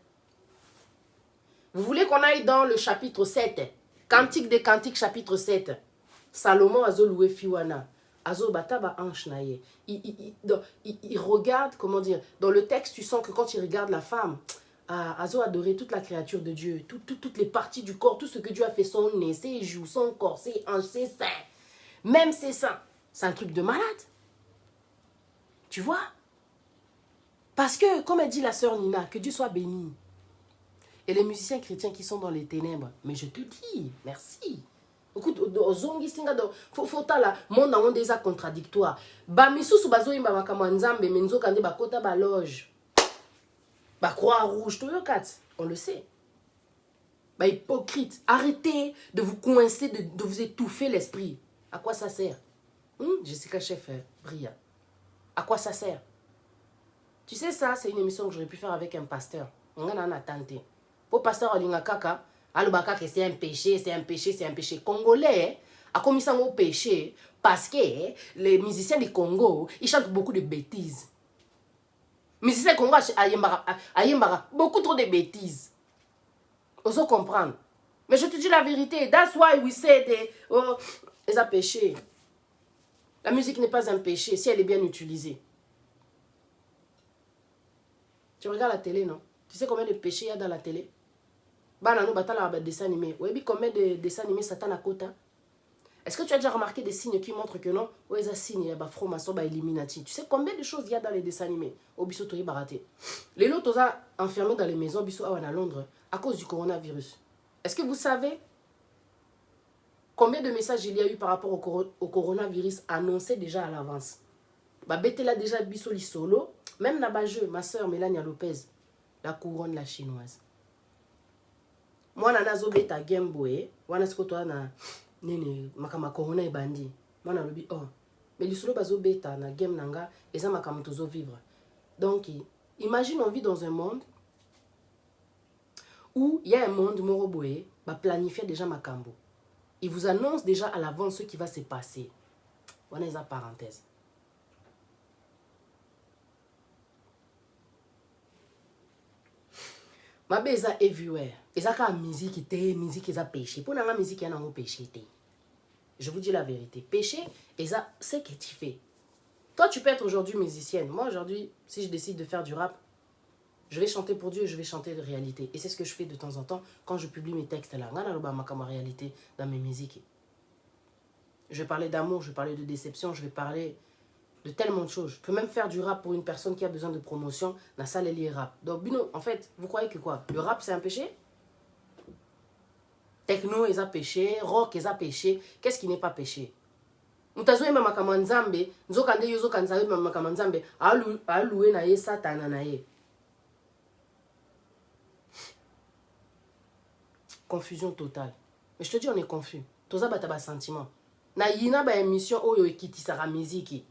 Speaker 1: Vous voulez qu'on aille dans le chapitre 7? Cantique des Cantiques, chapitre 7. Salomon azo loué fiwana. Azo bataba hanche naye. Il regarde, comment dire, dans le texte, tu sens que quand il regarde la femme, Azo adorait toute la créature de Dieu, toutes les parties du corps, tout ce que Dieu a fait, son nez, ses joues, son corps, ses hanches, ses seins, même ses seins. C'est un truc de malade. Tu vois? Parce que, comme elle dit la sœur Nina, que Dieu soit béni. Et les musiciens chrétiens qui sont dans les ténèbres, mais je te dis, merci. Écoute, faut la monde dans des actes contradictoires. Ba misusu bazo imba makama nzambe menzo kande ba kota ba loge. Ba croix rouge to yokat, on le sait. Ba hypocrite, arrêtez de vous coincer, de vous étouffer l'esprit. À quoi ça sert? Jessica Chef, Bria. À quoi ça sert? Tu sais ça, c'est une émission que j'aurais pu faire avec un pasteur. On en a tenté. Pour pasteur Olinga Kaka, Alubaka que c'est un péché, c'est un péché, c'est un péché. Congolais a commis ça au péché parce que les musiciens du Congo, ils chantent beaucoup de bêtises. Musiciens du Congo a beaucoup trop de bêtises. Oso comprendre. Mais je te dis la vérité. That's why we say oh, c'est un péché. La musique n'est pas un péché si elle est bien utilisée. Tu regardes la télé, non? Tu sais combien de péchés il y a dans la télé? Banano batala ba dessin animé. Oui, combien de dessins animés Satan a quota? Est-ce que tu as déjà remarqué des signes qui montrent que non? Oui, ça signe, il y a ba franc-maçon, ba Illuminati. Tu sais combien de choses il y a dans les dessins animés? Au biso toyi baraté. Les lots toza enfermés dans les maisons biso awan à Londres à cause du coronavirus. Est-ce que vous savez combien de messages il y a eu par rapport au coronavirus annoncé déjà à l'avance? Ba bete là déjà biso li solo, même na ba jeu, ma soeur Mélania Lopez, la couronne la chinoise. Moi nana zo beta Game Boy, wana siko to na nene makama corona e bandi. Moi na lobi oh, mais lisolo bazo beta na game nanga eza makama tozo vivre. Donc imagine on vit dans un monde où il y a un monde moroboé, ba planifier déjà makambo. Il vous annonce déjà à l'avance ce qui va se passer. Wana eza parenthèse. Ma beza everywhere. Ezaka musique était musique eza péché. Pour la musique y a un péché. Je vous dis la vérité. Péché, c'est que tu fais. Toi, tu peux être aujourd'hui musicienne. Moi, aujourd'hui, si je décide de faire du rap, je vais chanter pour Dieu et je vais chanter de réalité. Et c'est ce que je fais de temps en temps quand je publie mes textes là. Ma réalité dans mes musiques. Je vais parler d'amour, je vais parler de déception, je vais parler de tellement de choses. Je peux même faire du rap pour une personne qui a besoin de promotion. Na salle lié rap. Donc, Bino, en fait, vous croyez que quoi? Le rap, c'est un péché? Techno, ils ont péché. Rock, ils ont péché. Qu'est-ce qui n'est pas péché? Mutazoe mama kamanzambe, nzokande yozo kanzawe mama kamanzambe, aloué na ye satana na ye. Confusion totale. Mais je te dis, on est confus. Toza bataba sentiment. Na yina ba émission oyo ekiti sara musique.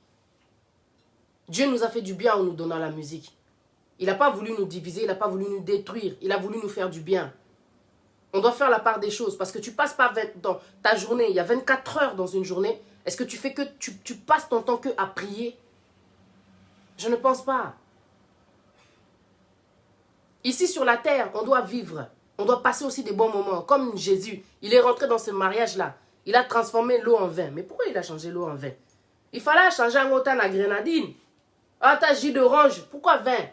Speaker 1: Dieu nous a fait du bien en nous donnant la musique. Il n'a pas voulu nous diviser, il n'a pas voulu nous détruire. Il a voulu nous faire du bien. On doit faire la part des choses. Parce que tu passes pas dans ta journée, il y a 24 heures dans une journée. Est-ce que tu fais que tu passes ton temps que à prier? Je ne pense pas. Ici sur la terre, on doit vivre. On doit passer aussi des bons moments. Comme Jésus, il est rentré dans ce mariage-là. Il a transformé l'eau en vin. Mais pourquoi il a changé l'eau en vin? Il fallait changer un autant à grenadine. Ah, t'as jus d'orange. Pourquoi vin?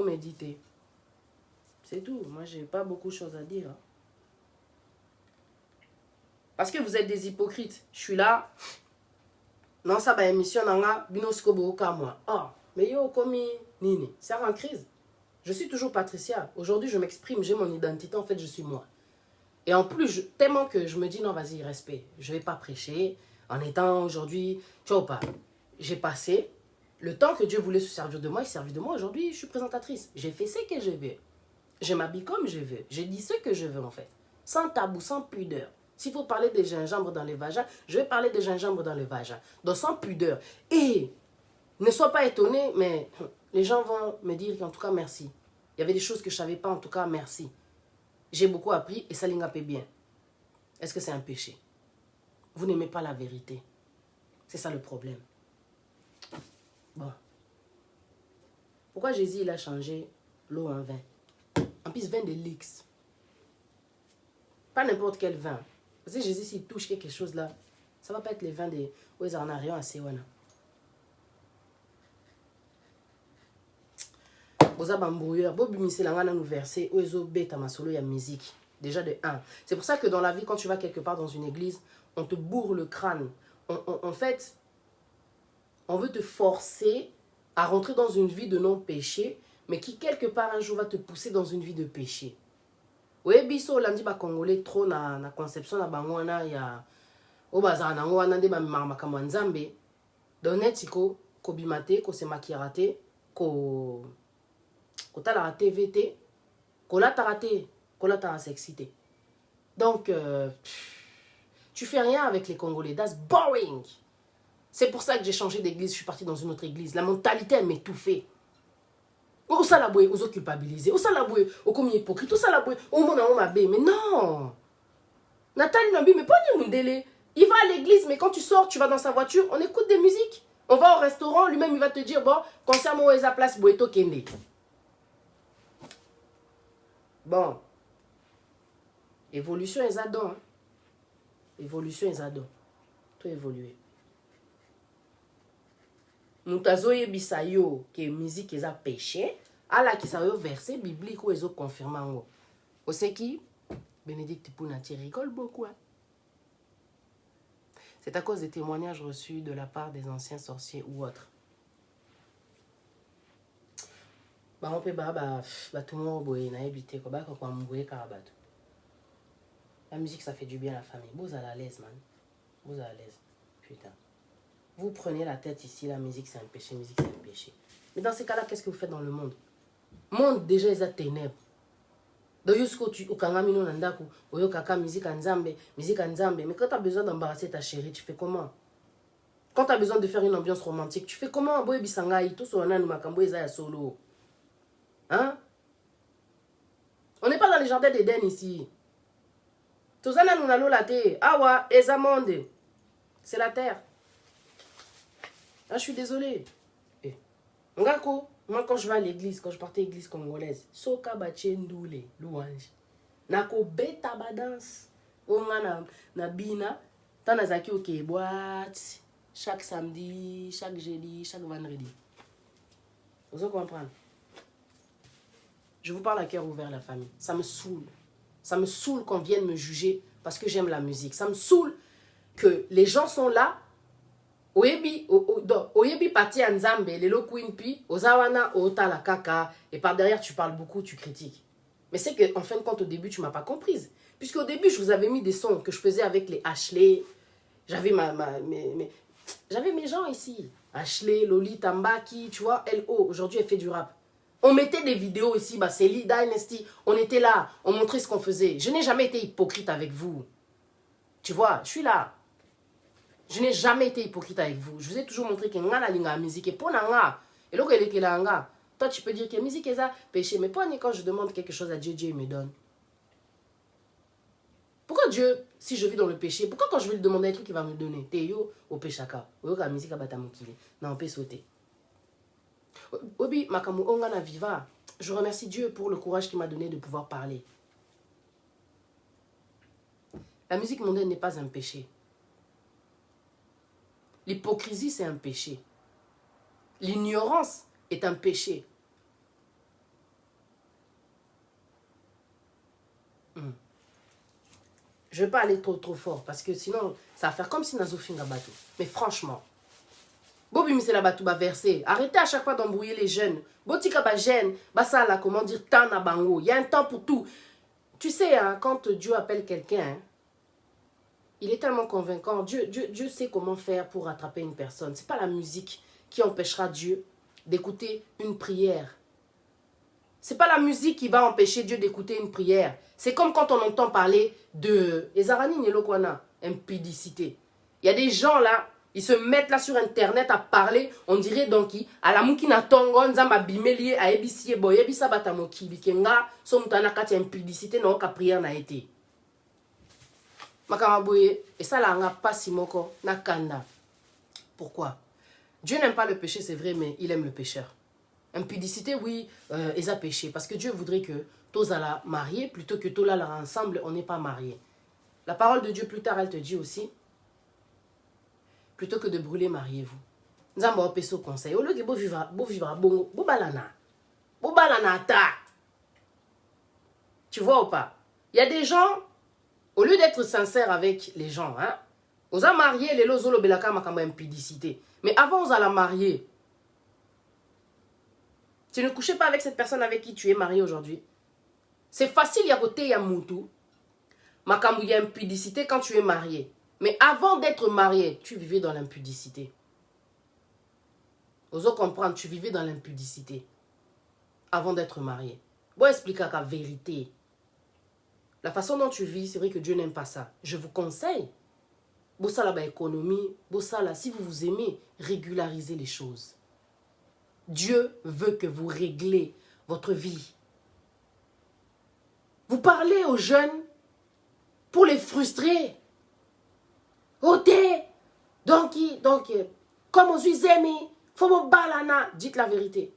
Speaker 1: Méditer. C'est tout. Moi, j'ai pas beaucoup de choses à dire. Parce que vous êtes des hypocrites. Je suis là. Non, ça va émission nanga binosko boka moi. Oh, mais yo komi nini, c'est en crise. Je suis toujours Patricia. Aujourd'hui, je m'exprime, j'ai mon identité, en fait, je suis moi. Et en plus, tellement que je me dis non, vas-y, respect. Je vais pas prêcher en étant aujourd'hui, tu vois pas. J'ai passé le temps que Dieu voulait se servir de moi, il servit de moi. Aujourd'hui, je suis présentatrice. J'ai fait ce que je veux. Je m'habille comme je veux. Je dis ce que je veux, en fait. Sans tabou, sans pudeur. S'il faut parler des gingembre dans les vagins, je vais parler des gingembre dans le vagin. Donc sans pudeur. Et ne sois pas étonné, mais les gens vont me dire qu'en tout cas, merci. Il y avait des choses que je ne savais pas, en tout cas, merci. J'ai beaucoup appris et ça l'ingapé bien. Est-ce que c'est un péché? Vous n'aimez pas la vérité. C'est ça le problème. Bon. Pourquoi Jésus il a changé l'eau en vin? En plus, vin de luxe. Pas n'importe quel vin. Parce que Jésus, s'il touche quelque chose là, ça ne va pas être les vins de... où ils en ont rien assez. Boza bambouilleur, bobimisi la ngana nous verser, où ils ont bêta ma solo ya musique. Déjà de 1. C'est pour ça que dans la vie, quand tu vas quelque part dans une église, on te bourre le crâne. En fait, on veut te forcer à rentrer dans une vie de non-péché, mais qui quelque part un jour va te pousser dans une vie de péché. Oui, biso lundi ba congolais trop na conception na bangwana ya o bazana nango wana nde ba makambo nzambe. Donetiko ko bimate ko se makiarate ko tala TVT ko la tarate ko la tara sexité. Donc tu fais rien avec les Congolais, that's boring. C'est pour ça que j'ai changé d'église, je suis partie dans une autre église. La mentalité elle m'étouffait. Où ça la bouée, aux culpabiliser. Où ça la bouée, aux comme hypocrite. Où ça la bouée, au monde en m'a mais non. Nathalie Nambi, mais pas de délai. Il va à l'église, mais quand tu sors, tu vas dans sa voiture, on écoute des musiques. On va au restaurant, lui-même il va te dire, bon, concernant où est la place, Boueto Kende. Bon. Évolution et zadon. Hein? Évolution et zadon. Tout évoluer. Moutazoye bisayo que musique est péché, ala qui sayo verset biblique ou ezo confirmant. Au c'est qui Bénédicte Pounati rigole beaucoup. Hein? C'est à cause des témoignages reçus de la part des anciens sorciers ou autres. Bah on peut tout le monde boye na habité ko ba ko mboué karabato. La musique ça fait du bien à la famille. Vous à l'aise man. Vous à l'aise. Putain. Vous prenez la tête ici, la musique c'est un péché, musique c'est un péché. Mais dans ces cas-là, qu'est-ce que vous faites dans le monde? Le monde déjà est à ténèbres. Donc jusqu'au tu okangamino nandaku, oyo kaka musique nzambe, mais quand tu as besoin d'embarrasser ta chérie, tu fais comment? Quand tu as besoin de faire une ambiance romantique, tu fais comment? Boy bisangai, tout so na makambo eza ya solo. Hein? On n'est pas dans les jardins d'Éden ici. Tozana nunalo la te, awa eza monde. C'est la terre. Ah, je suis désolée. Ngako, moi quand je vais à l'église, quand je partais à l'église congolaise, soka bache ndoule, louange. Nako beta badance. Onga na bina, tanazaki ok boîte, chaque samedi, chaque jeudi, chaque vendredi. Vous allez comprendre. Je vous parle à cœur ouvert la famille. Ça me saoule. Ça me saoule qu'on vienne me juger parce que j'aime la musique. Ça me saoule que les gens sont là. Oyebi pati anzambe, lelo queenpi, ozawana otala kaka, et par derrière tu parles beaucoup, tu critiques. Mais c'est qu'en fin de compte, au début, tu ne m'as pas comprise. Puisqu'au début, je vous avais mis des sons que je faisais avec les Ashley. J'avais j'avais mes gens ici. Ashley, Loli, Tambaki, tu vois, L.O. Aujourd'hui, elle fait du rap. On mettait des vidéos ici, c'est Dynasty. On était là, on montrait ce qu'on faisait. Je n'ai jamais été hypocrite avec vous. Tu vois, je suis là. Je n'ai jamais été hypocrite avec vous. Je vous ai toujours montré que nga na linga musique et pour nga. Et là que nga. Toi tu peux dire que la musique est ça péché, mais quand je demande quelque chose à Dieu, Dieu me donne. Pourquoi Dieu, si je vis dans le péché, pourquoi quand je vais lui demander un truc, il va me donner? Teyo au péchaka. Oyo ka musique abata mokili. Na on peut sauter. Obi makamu onga na viva. Je remercie Dieu pour le courage qu'il m'a donné de pouvoir parler. La musique mondaine n'est pas un péché. L'hypocrisie, c'est un péché. L'ignorance est un péché. Je ne vais pas aller trop fort parce que sinon, ça va faire comme si Nazo finga bateau. Mais franchement, Bobi Misela Batou va verser. Arrêtez à chaque fois d'embrouiller les jeunes. Botika ba jeune, ça là, comment dire, temps na bango. Il y a un temps pour tout. Tu sais, hein, quand Dieu appelle quelqu'un, hein, il est tellement convaincant. Dieu sait comment faire pour attraper une personne. Ce n'est pas la musique qui empêchera Dieu d'écouter une prière. Ce n'est pas la musique qui va empêcher Dieu d'écouter une prière. C'est comme quand on entend parler de impudicité. Il y a des gens là, ils se mettent là sur internet à parler, on dirait donc à la moukina tongo, nzamba bimeli, a ebisiye boye, ebisa batamoki, bikenga, so mutana kati impudicité, non, ka prière n'a été. Makamaboye, et ça là, on n'a pas si moko, na kanda. Pourquoi? Dieu n'aime pas le péché, c'est vrai, mais il aime le pécheur. Impudicité, oui, ils ont péché. Parce que Dieu voudrait que tous la mariés, plutôt que tous là ensemble, on n'est pas mariés. La parole de Dieu, plus tard, elle te dit aussi, plutôt que de brûler, mariez-vous. Nous avons un peso conseil. Au lieu de vivre, bo balana ta. Tu vois ou pas? Il y a des gens, au lieu d'être sincères avec les gens, hein, on a marié les lozolo belaka makamba impudicité. Mais avant, on a la marier. Tu ne couchais pas avec cette personne avec qui tu es marié aujourd'hui. C'est facile, il y a côté, il y a moutou. Makambu, il y a impudicité quand tu es marié. Mais avant d'être marié, tu vivais dans l'impudicité. Oso comprendre, tu vivais dans l'impudicité. Avant d'être marié. Bon, expliquer la vérité. La façon dont tu vis, c'est vrai que Dieu n'aime pas ça. Je vous conseille. Bossala ba économie, bossala, si vous vous aimez, régularisez les choses. Dieu veut que vous réglez votre vie. Vous parlez aux jeunes pour les frustrer. Ok, donc comme on suis aimé, faut me balana. Dites la vérité.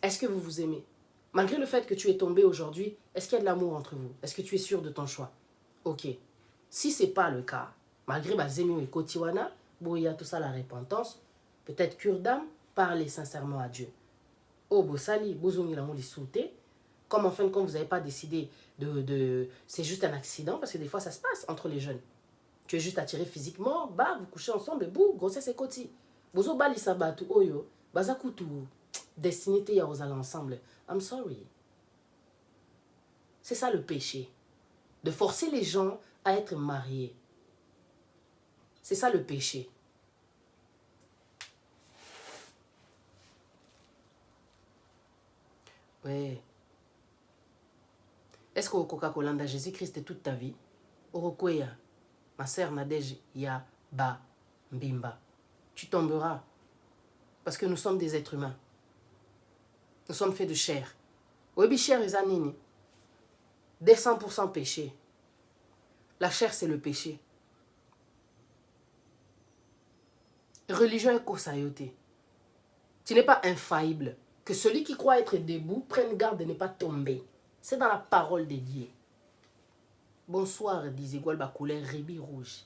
Speaker 1: Est-ce que vous vous aimez? Malgré le fait que tu es tombé aujourd'hui, est-ce qu'il y a de l'amour entre vous? Est-ce que tu es sûr de ton choix? Ok. Si ce n'est pas le cas, malgré Bazemio et Kotiwana, il y a tout ça la repentance, peut-être cure d'âme, parlez sincèrement à Dieu. Oh, Bossali, Bozongi la mouli souté. Comme en fin de compte, vous n'avez pas décidé c'est juste un accident, parce que des fois, ça se passe entre les jeunes. Tu es juste attiré physiquement, bah, vous couchez ensemble, et bouh, grossesse et koti. Bozo bali sabatu, oyo, bazakutu, destinité ya aux ensemble. I'm sorry. C'est ça le péché. De forcer les gens à être mariés. C'est ça le péché. Ouais. Est-ce qu'au Coca-Cola, Jésus-Christ toute ta vie, Orokoya, ma sœur Nadège, ya ba mbimba, tu tomberas. Parce que nous sommes des êtres humains. Nous sommes faits de chair. Oui, chair et zanini. Des 100% péché. La chair, c'est le péché. Religion est kosayote. Tu n'es pas infaillible. Que celui qui croit être debout prenne garde de ne pas tomber. C'est dans la parole de Dieu. Bonsoir, disait Gwalba couleur rébis rouge.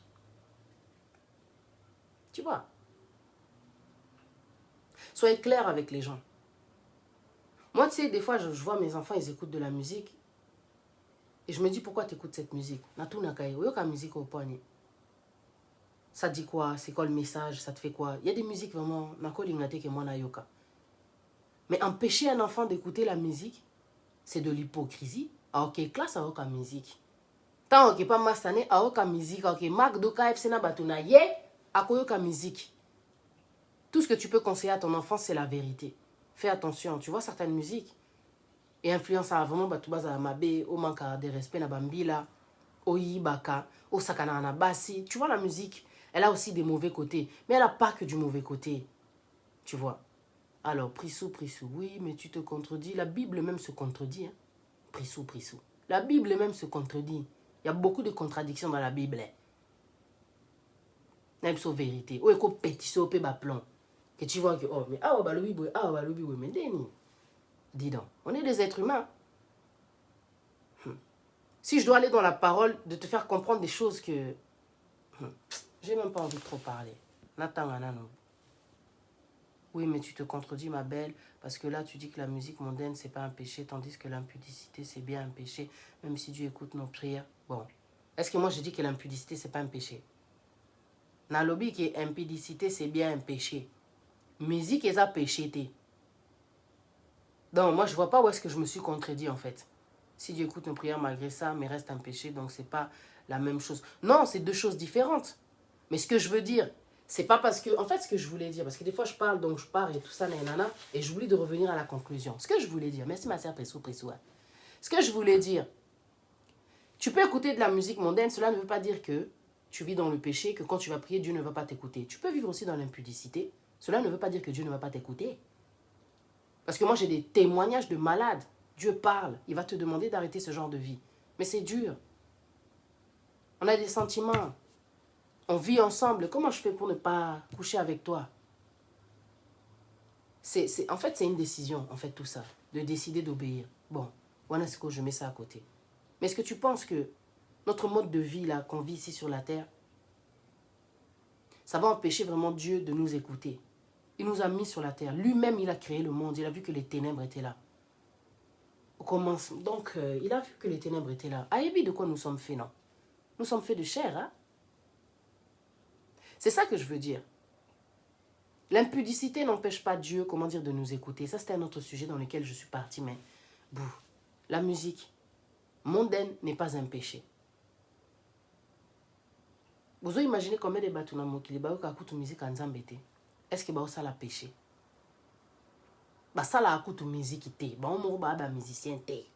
Speaker 1: Tu vois? Soyez clair avec les gens. Moi, tu sais, des fois, je vois mes enfants, ils écoutent de la musique. Et je me dis, pourquoi tu écoutes cette musique? Musique au poignet. Ça dit quoi? C'est quoi le message? Ça te fait quoi? Il y a des musiques vraiment... Mais empêcher un enfant d'écouter la musique, c'est de l'hypocrisie. Ah, ok, classe à aucun musique. Tant que pas mastané, à aucun musique. Ok, Marc Doka, FC Nabatuna, yé, à aucun musique. Tout ce que tu peux conseiller à ton enfant, c'est la vérité. Fais attention, tu vois certaines musiques. Et influence à vraiment Batoubaza Mabé, au manque de respect na Bambila. Oyibaka, Osakana Anabasi. Tu vois, la musique, elle a aussi des mauvais côtés. Mais elle n'a pas que du mauvais côté. Tu vois. Alors, Prissou, oui, mais tu te contredis. La Bible même se contredit. Hein? Prissou. La Bible même se contredit. Il y a beaucoup de contradictions dans la Bible. Même sur vérité. Ou éco petit au plomb. Que tu vois que, oh, mais ah, bah, le Bible, mais déni. Dis donc, on est des êtres humains. Si je dois aller dans la parole, de te faire comprendre des choses que j'ai même pas envie de trop parler. Nathan, oui, mais tu te contredis, ma belle, parce que là, tu dis que la musique mondaine, c'est pas un péché, tandis que l'impudicité, c'est bien un péché, même si Dieu écoute nos prières. Bon, est-ce que moi, je dis que l'impudicité, c'est pas un péché? Nalobi, que impudicité, c'est bien un péché. Musique, est un péché. Donc, moi, je vois pas où est-ce que je me suis contredit, en fait. Si Dieu écoute nos prières malgré ça, mais reste un péché, donc c'est pas la même chose. Non, c'est deux choses différentes. Mais ce que je veux dire, c'est pas parce que... En fait, ce que je voulais dire, parce que des fois je parle, donc je pars et tout ça, nanana, et j'oublie de revenir à la conclusion. Ce que je voulais dire, merci ma sœur Pressou. Ce que je voulais dire, tu peux écouter de la musique mondaine, cela ne veut pas dire que tu vis dans le péché, que quand tu vas prier, Dieu ne va pas t'écouter. Tu peux vivre aussi dans l'impudicité, cela ne veut pas dire que Dieu ne va pas t'écouter. Parce que moi, j'ai des témoignages de malades. Dieu parle, il va te demander d'arrêter ce genre de vie. Mais c'est dur. On a des sentiments. On vit ensemble. Comment je fais pour ne pas coucher avec toi? En fait, c'est une décision, en fait, tout ça. De décider d'obéir. Bon, voilà ce que je mets ça à côté. Mais est-ce que tu penses que notre mode de vie, là, qu'on vit ici sur la terre, ça va empêcher vraiment Dieu de nous écouter? Il nous a mis sur la terre. Lui-même, il a créé le monde. Il a vu que les ténèbres étaient là. Donc, il a vu que les ténèbres étaient là. Aïebi, de quoi nous sommes faits, non? Nous sommes faits de chair, hein? C'est ça que je veux dire. L'impudicité n'empêche pas Dieu, comment dire, de nous écouter. Ça, c'était un autre sujet dans lequel je suis partie, mais... La musique mondaine n'est pas un péché. Vous imaginez combien de bateaux dans qui les musique en zambété? Est-ce que ça l'a péché? Ça l'a écouté musique té. On m'a musicien té.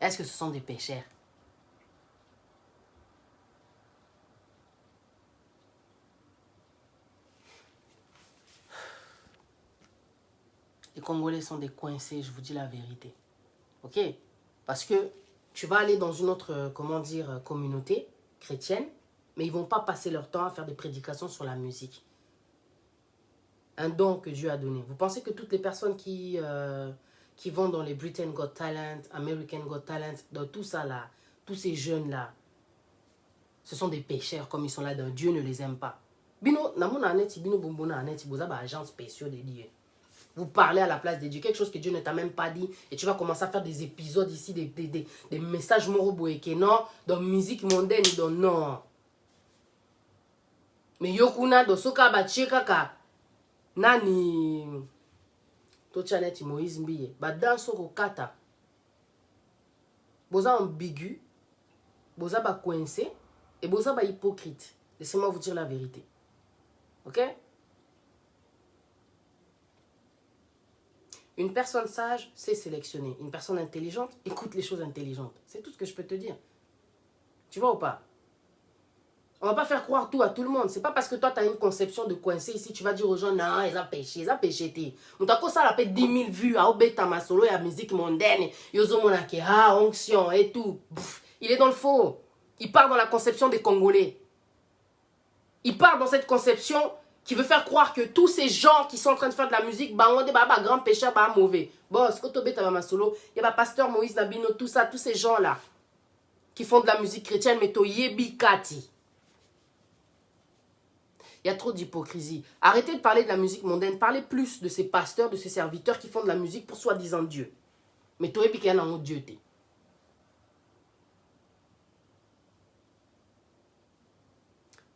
Speaker 1: Est-ce que ce sont des pécheurs? Les Congolais sont des coincés, je vous dis la vérité. Ok? Parce que tu vas aller dans une autre, comment dire, communauté chrétienne, mais ils ne vont pas passer leur temps à faire des prédications sur la musique. Un don que Dieu a donné. Vous pensez que toutes les personnes qui vont dans les Britain Got Talent, American Got Talent, dans tout ça là, tous ces jeunes-là, ce sont des pécheurs comme ils sont là, Dieu ne les aime pas. Bino, vous avez agents spéciaux de Dieu. Vous parlez à la place de Dieu, quelque chose que Dieu ne t'a même pas dit, et tu vas commencer à faire des épisodes ici, des messages moroboéké, non, dans musique mondaine, dans non. Mais yokuna, dans soka bachekaka, nani, to chanet Moïse Mbiye, dans soko kata, boza ambigu, boza ba coincé, et boza ba hypocrite. Laissez-moi vous dire la vérité. Ok? Une personne sage sait sélectionner. Une personne intelligente écoute les choses intelligentes. C'est tout ce que je peux te dire. Tu vois ou pas? On va pas faire croire tout à tout le monde. C'est pas parce que toi, tu as une conception de coincer ici, tu vas dire aux gens, non, ils ont péché. On t'a ça la fait 10 000 vues à Obeta Masolo et à musique mondaine. Yozo Monake, onction et tout. Bouf. Il est dans le faux. Il part dans la conception des Congolais. Il part dans cette conception qui veut faire croire que tous ces gens qui sont en train de faire de la musique, on est grand pécheur, mauvais. Bon, ce que tu as solo, il y a pasteur Moïse Nabino, tout ça, tous ces gens-là qui font de la musique chrétienne, mais to yebi kati. Il y a trop d'hypocrisie. Arrêtez de parler de la musique mondaine, parlez plus de ces pasteurs, de ces serviteurs qui font de la musique pour soi-disant Dieu. Mais to yebi qu'il y a un Dieu.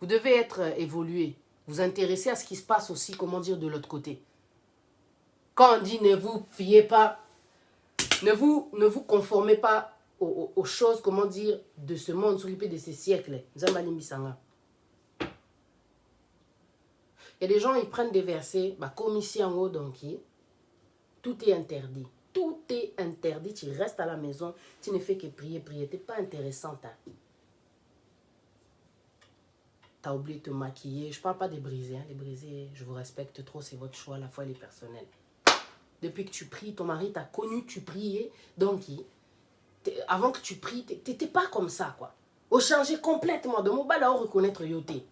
Speaker 1: Vous devez être évolué. Vous intéressez à ce qui se passe aussi, comment dire, de l'autre côté. Quand on dit ne vous fiez pas, ne vous conformez pas aux choses, comment dire, de ce monde, s'occuper de ces siècles. Il y a des gens, ils prennent des versets, comme ici en haut, donc, tout est interdit. tout est interdit. Tu restes à la maison, tu ne fais que prier, prier. Tu n'es pas intéressante. Hein. Tu as oublié de te maquiller. Je ne parle pas des brisés. Hein. Les brisés, je vous respecte trop, c'est votre choix. La foi, elle est personnelle. Depuis que tu pries, ton mari t'a connu, tu priais. Donc, avant que tu pries, tu n'étais pas comme ça, quoi. Au changer complètement. De mon bas là, reconnaître yoté.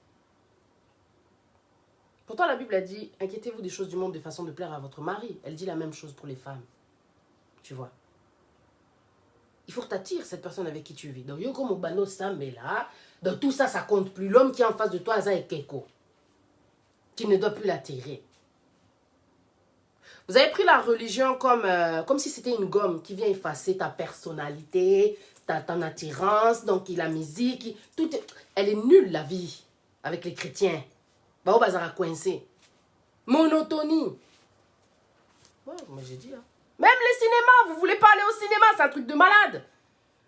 Speaker 1: Pourtant, la Bible a dit, inquiétez-vous des choses du monde de façon de plaire à votre mari. Elle dit la même chose pour les femmes. Tu vois. Il faut que tu attires cette personne avec qui tu vis. Donc, Yoko Mobano Sambela, dans tout ça, ça compte plus. L'homme qui est en face de toi, ça est Keko. Tu ne dois plus l'attirer. Vous avez pris la religion comme si c'était une gomme qui vient effacer ta personnalité, ton attirance, donc la musique. Elle est nulle, la vie, avec les chrétiens. Bah, on va coincé. Monotonie. Ouais, moi j'ai dit. Hein. Même les cinémas, vous voulez pas aller au cinéma, c'est un truc de malade.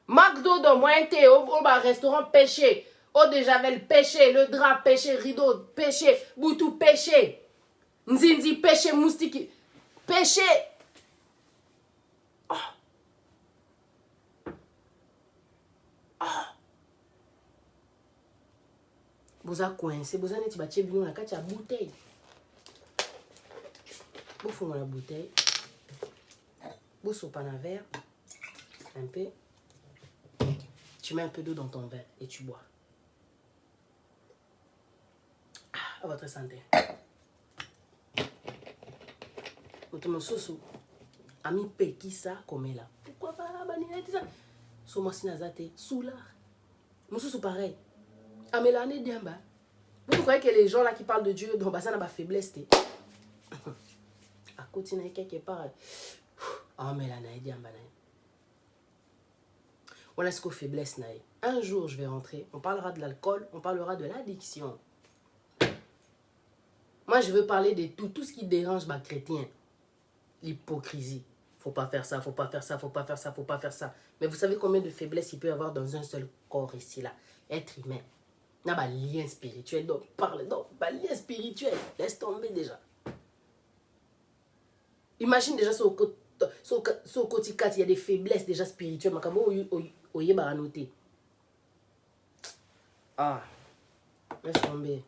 Speaker 1: McDo, dans Mointé, au restaurant pêché, eau de javel pêché, le drap pêché, rideau pêché, boutou pêché, nzinzi pêché, moustique pêché. Oh. Oh. Vous avez coincé, vous avez battu bien la carte à bouteille. Vous fumez la bouteille. Vous soupez un verre. Un peu. Tu mets un peu d'eau dans ton verre et tu bois. Ah, à votre santé. Votre soso. Ami pe qui ça comme là. Pourquoi pas baniner ça? Soma sinazate soula. Mon soso pareil. Amélane diamba. Vous croyez que les gens là qui parlent de Dieu, donc ça n'a pas faiblesse. À côté de quelque part. Amélane diamba. Voilà ce qu'on faiblesse naïe. Un jour, je vais rentrer. On parlera de l'alcool. On parlera de l'addiction. Moi, je veux parler de tout ce qui dérange ma chrétien. L'hypocrisie. Faut pas faire ça, faut pas faire ça, faut pas faire ça, faut pas faire ça. Mais vous savez combien de faiblesses il peut y avoir dans un seul corps ici, là? Être humain. Il y a un lien spirituel. Donc, parle. Donc, un lien spirituel. Laisse tomber déjà. Imagine déjà sur le côté 4, il y a des faiblesses déjà spirituelles. Ah, laisse tomber.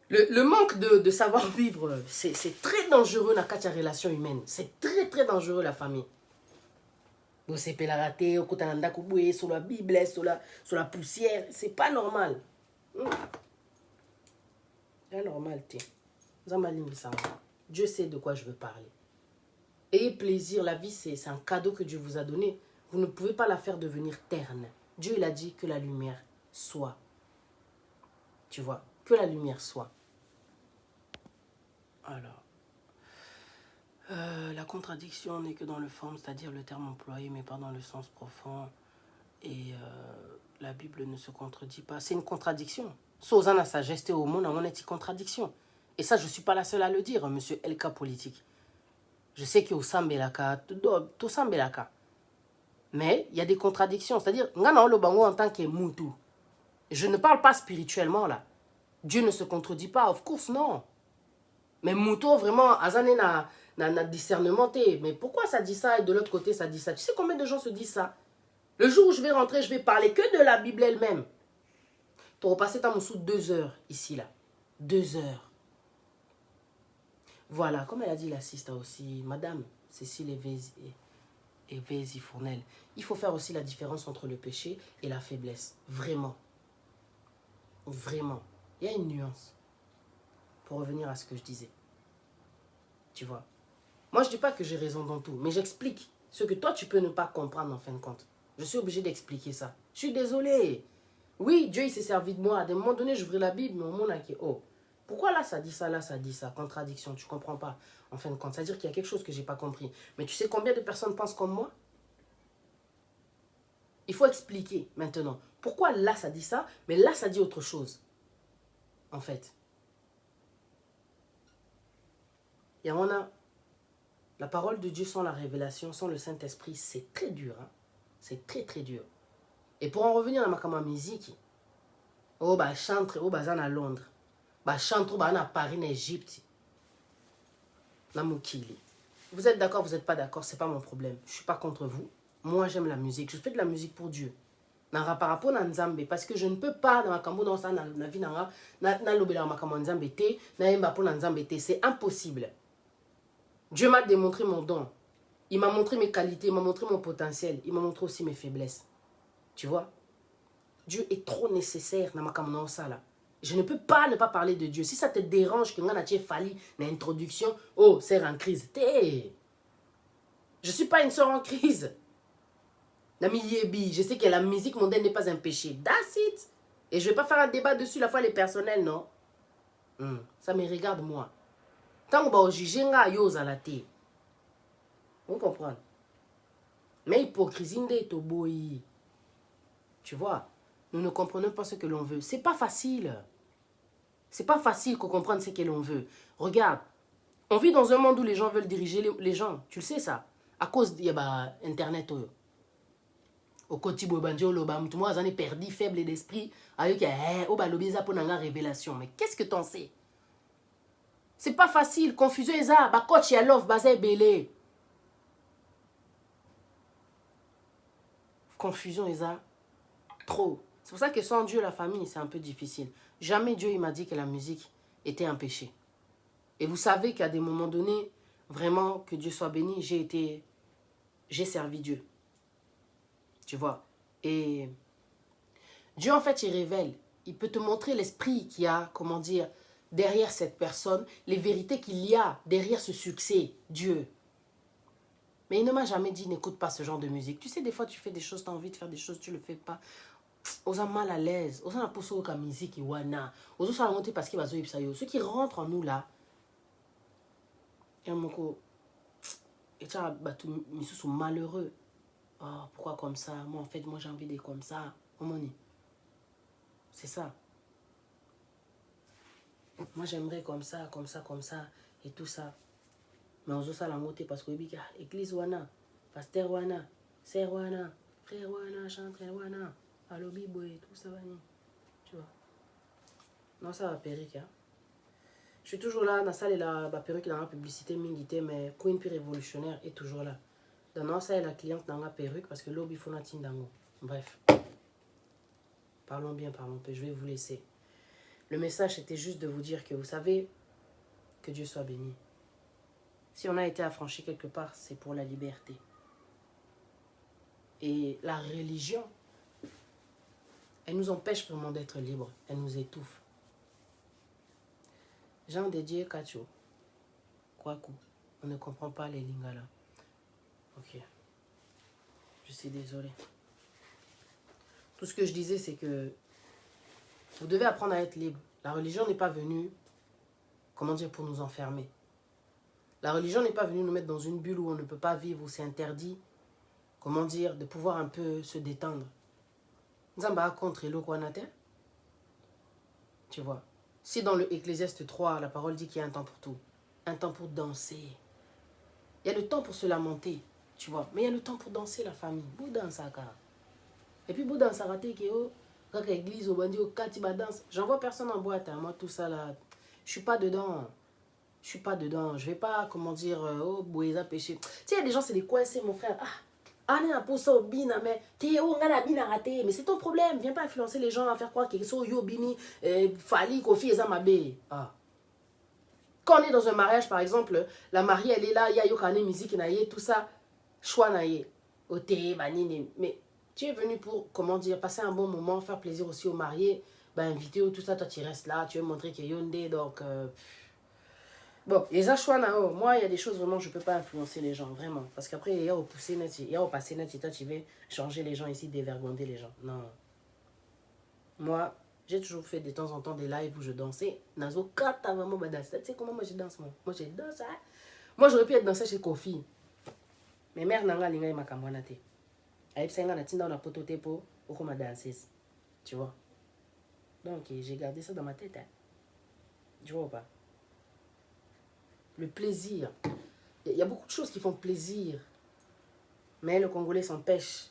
Speaker 1: Le manque de savoir vivre, c'est très dangereux dans la relation humaine. C'est très, très dangereux, la famille. Vous savez, la rater, sur la Bible, sur la poussière. C'est pas normal. C'est normal, Dieu sait de quoi je veux parler. Ayez plaisir, la vie, c'est un cadeau que Dieu vous a donné. Vous ne pouvez pas la faire devenir terne. Dieu, il a dit que la lumière soit. Tu vois, que la lumière soit. Alors, la contradiction n'est que dans le forme, c'est-à-dire le terme employé, mais pas dans le sens profond. Et la Bible ne se contredit pas. C'est une contradiction. Sozana sagesse au monde, on est une contradiction. Et ça, je ne suis pas la seule à le dire, monsieur LK Politique. Je sais qu'il y a tout Sambelaka. Mais il y a des contradictions. C'est-à-dire, en tant que Moutou. Je ne parle pas spirituellement, là. Dieu ne se contredit pas, of course, non. Mais Moutou, vraiment, Azane n'a discernement. Mais pourquoi ça dit ça et de l'autre côté, ça dit ça? Tu sais combien de gens se disent ça? Le jour où je vais rentrer, je vais parler que de la Bible elle-même. Tu auras passé ta moussou 2 heures ici, là. 2 heures. Voilà, comme elle a dit l'assistant aussi, Madame Cécile Evezi Fournel, il faut faire aussi la différence entre le péché et la faiblesse. Vraiment. Vraiment. Il y a une nuance. Pour revenir à ce que je disais. Tu vois. Moi, je ne dis pas que j'ai raison dans tout, mais j'explique ce que toi, tu peux ne pas comprendre en fin de compte. Je suis obligée d'expliquer ça. Je suis désolée. Oui, Dieu, il s'est servi de moi. À un moment donné, j'ouvrais la Bible, mais au monde, oh, pourquoi là, ça dit ça, là, ça dit ça? Contradiction, tu ne comprends pas. En fin de compte, c'est-à-dire qu'il y a quelque chose que je n'ai pas compris. Mais tu sais combien de personnes pensent comme moi? Il faut expliquer maintenant. Pourquoi là, ça dit ça, mais là, ça dit autre chose? En fait. Il y en a. La parole de Dieu sans la révélation, sans le Saint-Esprit, c'est très dur. Hein? C'est très, très dur. Et pour en revenir à ma musique, oh, bah, chantre, oh, bah, à Londres. Bah, chante trop, bah, à Paris, en Égypte. Namukili. Vous êtes d'accord, vous n'êtes pas d'accord, c'est pas mon problème. Je suis pas contre vous. Moi, j'aime la musique. Je fais de la musique pour Dieu. Par rapport à Nzambe, parce que je ne peux pas dans ma cambo dans ça, dans la vie, na lobela ma cambo Nzambe te, na yemba pour Nzambe te, c'est impossible. Dieu m'a démontré mon don. Il m'a montré mes qualités, il m'a montré mon potentiel, il m'a montré aussi mes faiblesses. Tu vois? Dieu est trop nécessaire dans ma cambo dans ça là. Je ne peux pas ne pas parler de Dieu. Si ça te dérange que ngana tie fali na introduction, oh, sœur en crise. Je suis pas une sœur en crise. Je sais que la musique mondaine n'est pas un péché. That's it. Et je ne vais pas faire un débat dessus, la foi, les personnels, non. Ça me regarde, moi. Tant que vous jugez, vous comprenez? Mais hypocrisie, tu vois, nous ne comprenons pas ce que l'on veut. C'est pas facile. C'est pas facile qu'on comprenne ce que l'on veut. Regarde, on vit dans un monde où les gens veulent diriger les gens. Tu le sais, ça. À cause de Internet. Au quotidien, moi, j'en ai perdu, faible d'esprit. Avec révélation. Mais qu'est-ce que t'en sais? C'est pas facile. Confusion est ça. Coach et love, basé belé. Confusion est ça. Trop. C'est pour ça que sans Dieu, la famille, c'est un peu difficile. Jamais Dieu, il m'a dit que la musique était un péché. Et vous savez qu'à des moments donnés, vraiment, que Dieu soit béni, j'ai servi Dieu. Tu vois. Et Dieu, en fait, il révèle. Il peut te montrer l'esprit qu'il y a, comment dire, derrière cette personne, les vérités qu'il y a derrière ce succès, Dieu. Mais il ne m'a jamais dit, n'écoute pas ce genre de musique. Tu sais, des fois, tu fais des choses, tu as envie de faire des choses, tu ne le fais pas. On a mal à l'aise. On a pas de musique, wana. On a monté parce qu'il va se faire. Ceux qui rentrent en nous, là, et tu as malheureux. Oh, pourquoi comme ça? Moi, en fait, moi, j'ai envie d'être comme ça. C'est ça. Moi, j'aimerais comme ça, comme ça, comme ça, et tout ça. Mais on a la montée parce que l'église wana, pasteur wana, sœur wana, frère wana, chanteur wana, allo biboy, tout ça, tu vois. Non, ça va perruque, hein. Je suis toujours là, dans la salle, la perruque dans la publicité, mingité, mais Queen puis révolutionnaire est toujours là. Dans la salle, la cliente dans la perruque parce que l'obi faut na tindango. Bref. Parlons bien, parlons peu, je vais vous laisser. Le message, c'était juste de vous dire que vous savez, que Dieu soit béni. Si on a été affranchi quelque part, c'est pour la liberté. Et la religion, elle nous empêche vraiment d'être libres. Elle nous étouffe. Jean dédié Kacho. Kwaku. On ne comprend pas les lingala. Ok. Je suis désolée. Tout ce que je disais, c'est que vous devez apprendre à être libre. La religion n'est pas venue, comment dire, pour nous enfermer. La religion n'est pas venue nous mettre dans une bulle où on ne peut pas vivre, où c'est interdit, comment dire, de pouvoir un peu se détendre. Nzamba contre l'eau tu vois. Si dans le Ecclésiaste 3, la parole dit qu'il y a un temps pour tout, un temps pour danser. Il y a le temps pour se lamenter, tu vois. Mais il y a le temps pour danser, la famille. Bouddha Saka. Et puis Bouddha Sarate qui est quand l'église au bandi au katiba danse. J'envoie personne en boîte, hein. Moi tout ça là, je suis pas dedans. Je suis pas dedans. Je vais pas, comment dire, oh, bouéza péché. Tu sais, il y a des gens, c'est des coincés, mon frère. Ah, on a pour ça au bina, mais t'es où, on a la bina raté. Mais c'est ton problème. Viens pas influencer les gens à faire croire qu'ils sont yo bini, fali, kofi, et zamabé. Ah. Quand on est dans un mariage, par exemple, la mariée, elle est là, il y a yokane musique, naïe, tout ça. Choix naïe. Ote, banine. Mais tu es venu pour, comment dire, passer un bon moment, faire plaisir aussi aux mariés. Ben, inviter, tout ça, toi, tu restes là, tu veux montrer qu'il y a Yondé, donc. Bon, les achouana, moi, il y a des choses vraiment, je ne peux pas influencer les gens, vraiment. Parce qu'après, il y a au poussé net, il y a au passé net, toi, tu veux changer les gens ici, dévergonder les gens. Non. Moi, j'ai toujours fait de temps en temps des lives où je dansais. Nazo, quand t'as vraiment badass. Tu sais comment moi je danse, moi? Moi, je danse, hein? Moi, j'aurais pu être dansé chez Kofi. Mais mère n'a pas l'ingé ma camarade. Elle est na tinda on a pototé pour comme danseuse. Tu vois? Donc, j'ai gardé ça dans ma tête, hein. Tu vois ou pas? Le plaisir. Il y a beaucoup de choses qui font plaisir. Mais le Congolais s'empêche.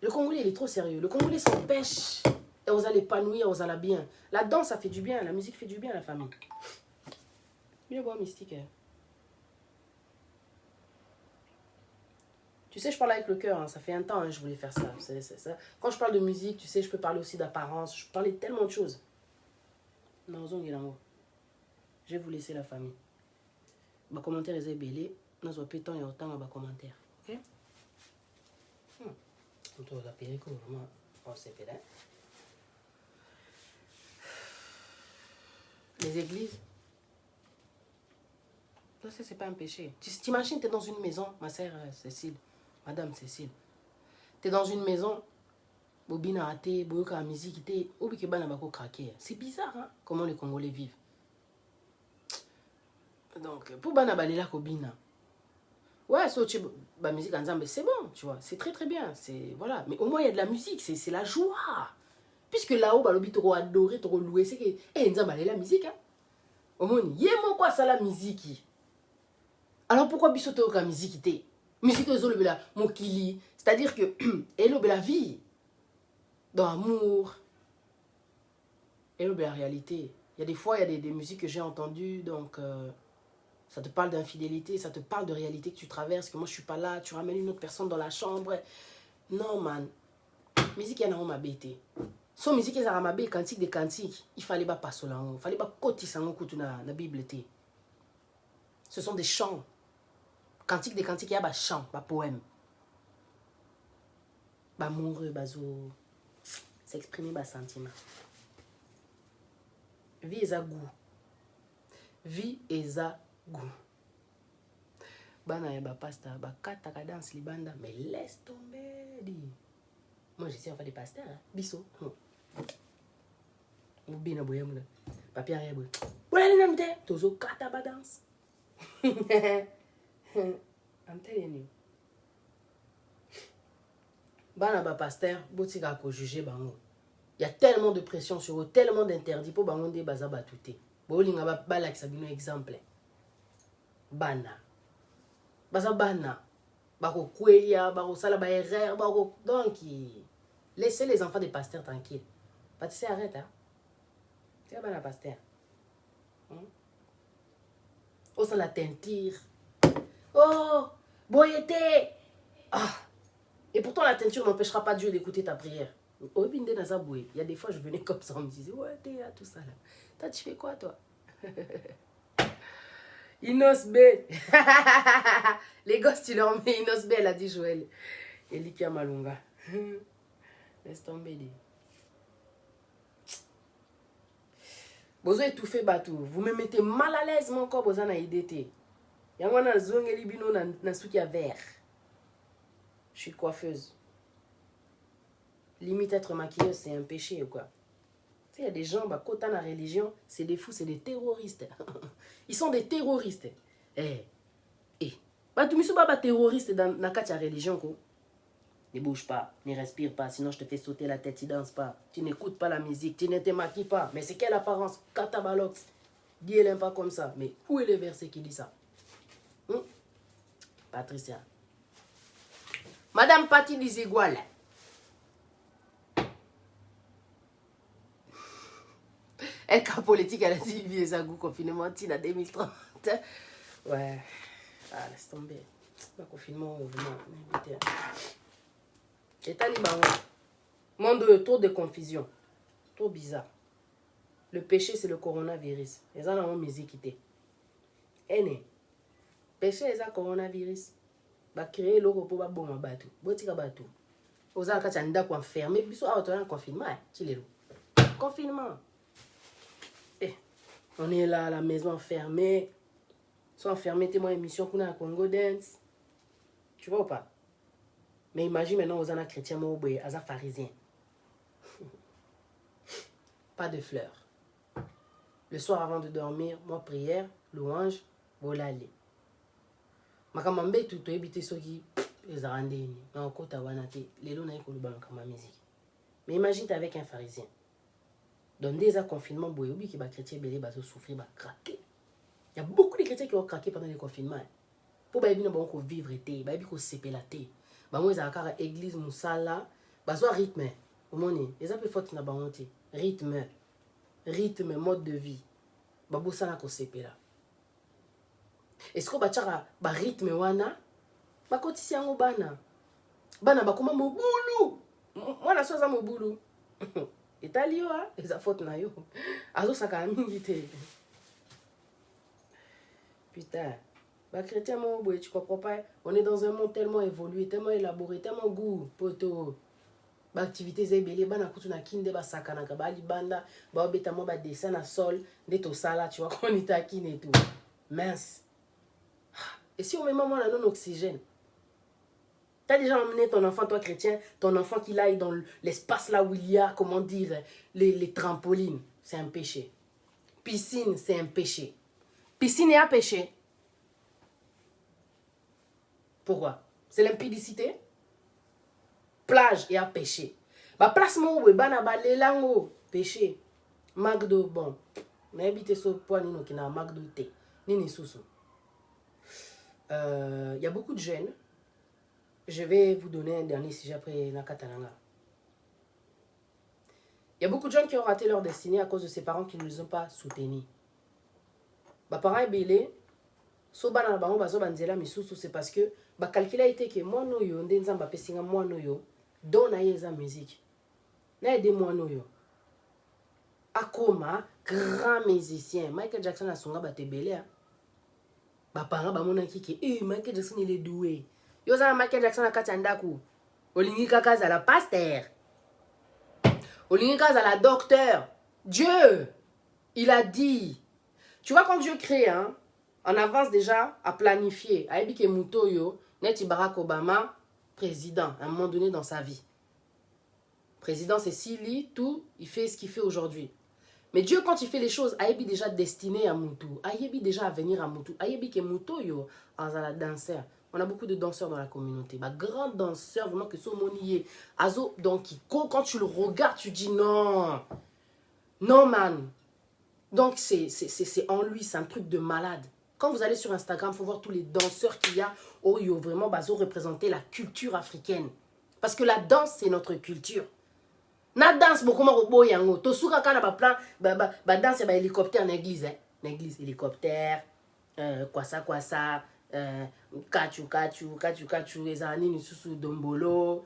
Speaker 1: Le Congolais, il est trop sérieux. Le Congolais s'empêche Et vous allez épanouir, vous allez bien. La danse, ça fait du bien. La musique fait du bien à la famille. Bien boire mystique. Hein. Tu sais, je parle avec le cœur. Hein. Ça fait un temps que je voulais faire ça. Ça. Quand je parle de musique, tu sais, je peux parler aussi d'apparence. Je peux parler de tellement de choses. Non, je vais vous laisser la famille. Les commentaires sont belés. Nous avons pétant et autant de commentaires. Ok? On doit appeler vraiment. On s'est fait là. Les églises. Ça, c'est pas un péché. Tu t'imagines, tu es dans une maison, ma sœur Cécile, Madame Cécile. Tu es dans une maison, bobina raté, boyoka la musique, c'est bizarre, hein, comment les Congolais vivent. Donc, pour bana balela kobina. Ouais, la musique ensemble, c'est bon, tu vois, c'est très très bien, c'est voilà. Mais au moins il y a de la musique, c'est la joie. Puisque là-haut, balobi trop adoré, trop loué, c'est que ensemble la musique, hein. Au moins, yémo quoi ça la musique. Alors pourquoi bisoto ka musique té? Musique zolo bela mokili, c'est-à-dire que elle la vie dans l'amour. Elle la réalité. Il y a des fois, il y a des musiques que j'ai entendues, donc ça te parle d'infidélité, ça te parle de réalité que tu traverses, que moi je suis pas là, tu ramènes une autre personne dans la chambre. Non, man. Musique, il y en a bêté. Son musique, il y a un cantique des cantiques. Il fallait pas passer là. Il fallait pas côté ça dans la Bible. Ce sont des chants. Cantique des cantiques, il y a des chants, des poèmes. Des amoureux, bazo. S'exprimer des sentiments. Vie est à goût. Vie est à goût. Bana yaba pasta, ba kata ka danse libanda, mais laisse tomber. Moi je sais en fait des pasteurs, hein. Bisso. Ou bien na boyamula. Papier arrière boy. Voilà les noms de tozo kata ba danse. I'm telling you. Bana ba pasteur, botika ko juger bango. Il y a tellement de pression sur eux, tellement d'interdits pour bango de baza batouté. Bolinga ba balak sabino exemple. Bana. Baza bana. Bako kweya, bako sala ba erreur, bako donc laissez les enfants des pasteurs tranquilles. Pâtissez, arrête hein. C'est bana pasteur. Oh ça la teinture. Oh, boyété. Ah. Et pourtant la teinture n'empêchera pas Dieu d'écouter ta prière. Il y a des fois je venais comme ça, on me disait ouais t'es là tout ça là. Toi tu fais quoi toi? Inos B. Les gosses, tu leur mets Inos B, elle a dit Joël. Et Likia Malunga. Laisse tomber. Bozo étouffé batou. Vous me mettez mal à l'aise, mon corps, bozo na idété. Yangwana zonge libino na soukia vert. Je suis coiffeuse. Limite être maquilleuse, c'est un péché ou quoi? Tu sais, il y a des gens, quand tu as la religion, c'est des fous, c'est des terroristes. Ils sont des terroristes. Bah, tu me suis pas terroriste dans la religion, quoi. Ne bouge pas, ne respire pas, sinon je te fais sauter la tête, tu danses pas. Tu n'écoutes pas la musique, tu ne te maquilles pas. Mais c'est quelle apparence? Katabalox. Dieu n'aime pas comme ça. Mais où est le verset qui dit ça? Patricia. Madame Patti Dizigual. Elle, cas politique, elle a dit vieux Zagou, confinement, Tina 2030. Ouais. Ah, laisse tomber. Le confinement, vraiment. Et Taliban. Monde trop de confusion. Trop bizarre. Le péché, c'est le coronavirus. Les gens ont mis quitté. Ene. Péché, c'est le coronavirus. Va créer l'eau pour ba bon bateau. Botika bateau. Aux gens qui ont enfermé, biso a un confinement. Confinement. On est là à la maison enfermé. Sont enfermés, témoin émission qu'on a à Congo Dance. Tu vois ou pas? Mais imagine maintenant aux gens chrétiens, aux gens pharisiens. Pas de fleurs. Le soir avant de dormir, moi prière, louange, volale. Makamambe tout habité ceux qui les arandés. Non, côté wanate, les lots n'aient comme ma musique. Mais imagine t'es avec un pharisien. Dans des confinements, boyobi qui va chrétien belé va souffrir, va craquer. Il y a beaucoup de chrétiens qui ont craqué pendant le confinement. Pour baby bon ko vivre été, baby ko seper la té. Ba moi za kara église musala, ba so rythme. omoni eza pe faute na bango te. Rythme mode de vie babosana kosepela. Est-ce que batiaka ba rythme wana bakotisi yango bana bakoma mobulu mwana so aza mobulu etali yo eza faute na yo azosaka mingi te. Putain, bah chrétien mon boy, tu comprends pas? On est dans un monde tellement évolué, tellement élaboré, tellement goût, poto. Bah activités zébélé, bah na kutu na kinde ba sakana ka ba libanda, ba obeta mo ba dessin na sol, de to sala, tu vois qu'on est à kine et tout. Mince. Et si on met maman la non oxygène? T'as déjà emmené ton enfant, toi chrétien, ton enfant qu'il aille dans l'espace là où il y a, comment dire, les trampolines, c'est un péché. Piscine, c'est un péché. Piscine est un péché. Pourquoi? C'est l'impudicité. Plage est un péché. Bah place mon oui, bana balelango péché. Magdo bon. Mais habité ce point nino qui n'a magdo té. Nini sousou. Y a beaucoup de jeunes. Je vais vous donner un dernier sujet après la Katalanga. Il y a beaucoup de jeunes qui ont raté leur destinée à cause de ses parents qui ne les ont pas soutenus. Bah parents belé so bana na bango bazo banzela misusu c'est parce que ba calculer été que moi no yo nde nzamba pesinga moi no yo dona yeza musique na aide moi no yo akoma grand musicien Michael Jackson a songa ba tebele ba parents ba mona ki Michael Jackson il est doué yo za Michael Jackson akati ndaku olingi kaka za la pasteur olingi kaka za la docteur. Dieu il a dit. Tu vois, quand Dieu crée, hein, en avance déjà à planifier. Aïbike Moutoyo, Neti Barack Obama, président, à un moment donné dans sa vie. Président, c'est s'il lit tout, il fait ce qu'il fait aujourd'hui. Mais Dieu, quand il fait les choses, Aïbi déjà destiné à Moutou. Aïbi déjà à venir à Moutou. Aïbi que Moutoyo, la danseur. On a beaucoup de danseurs dans la communauté. Bah, grand danseur, vraiment que son monier. Azo, donc, quand tu le regardes, tu dis non. Non, man. Donc, c'est en lui, c'est un truc de malade. Quand vous allez sur Instagram, il faut voir tous les danseurs qu'il y a. Oh, ils ont vraiment représenté la culture africaine. Parce que la danse, c'est notre culture. Na danse, beaucoup de yango. Tosuka kana ba plan, ba danse ba hélicoptère na église, hein. Na église hélicoptère, quoi ça, kachu, ezani ni susu dombolo.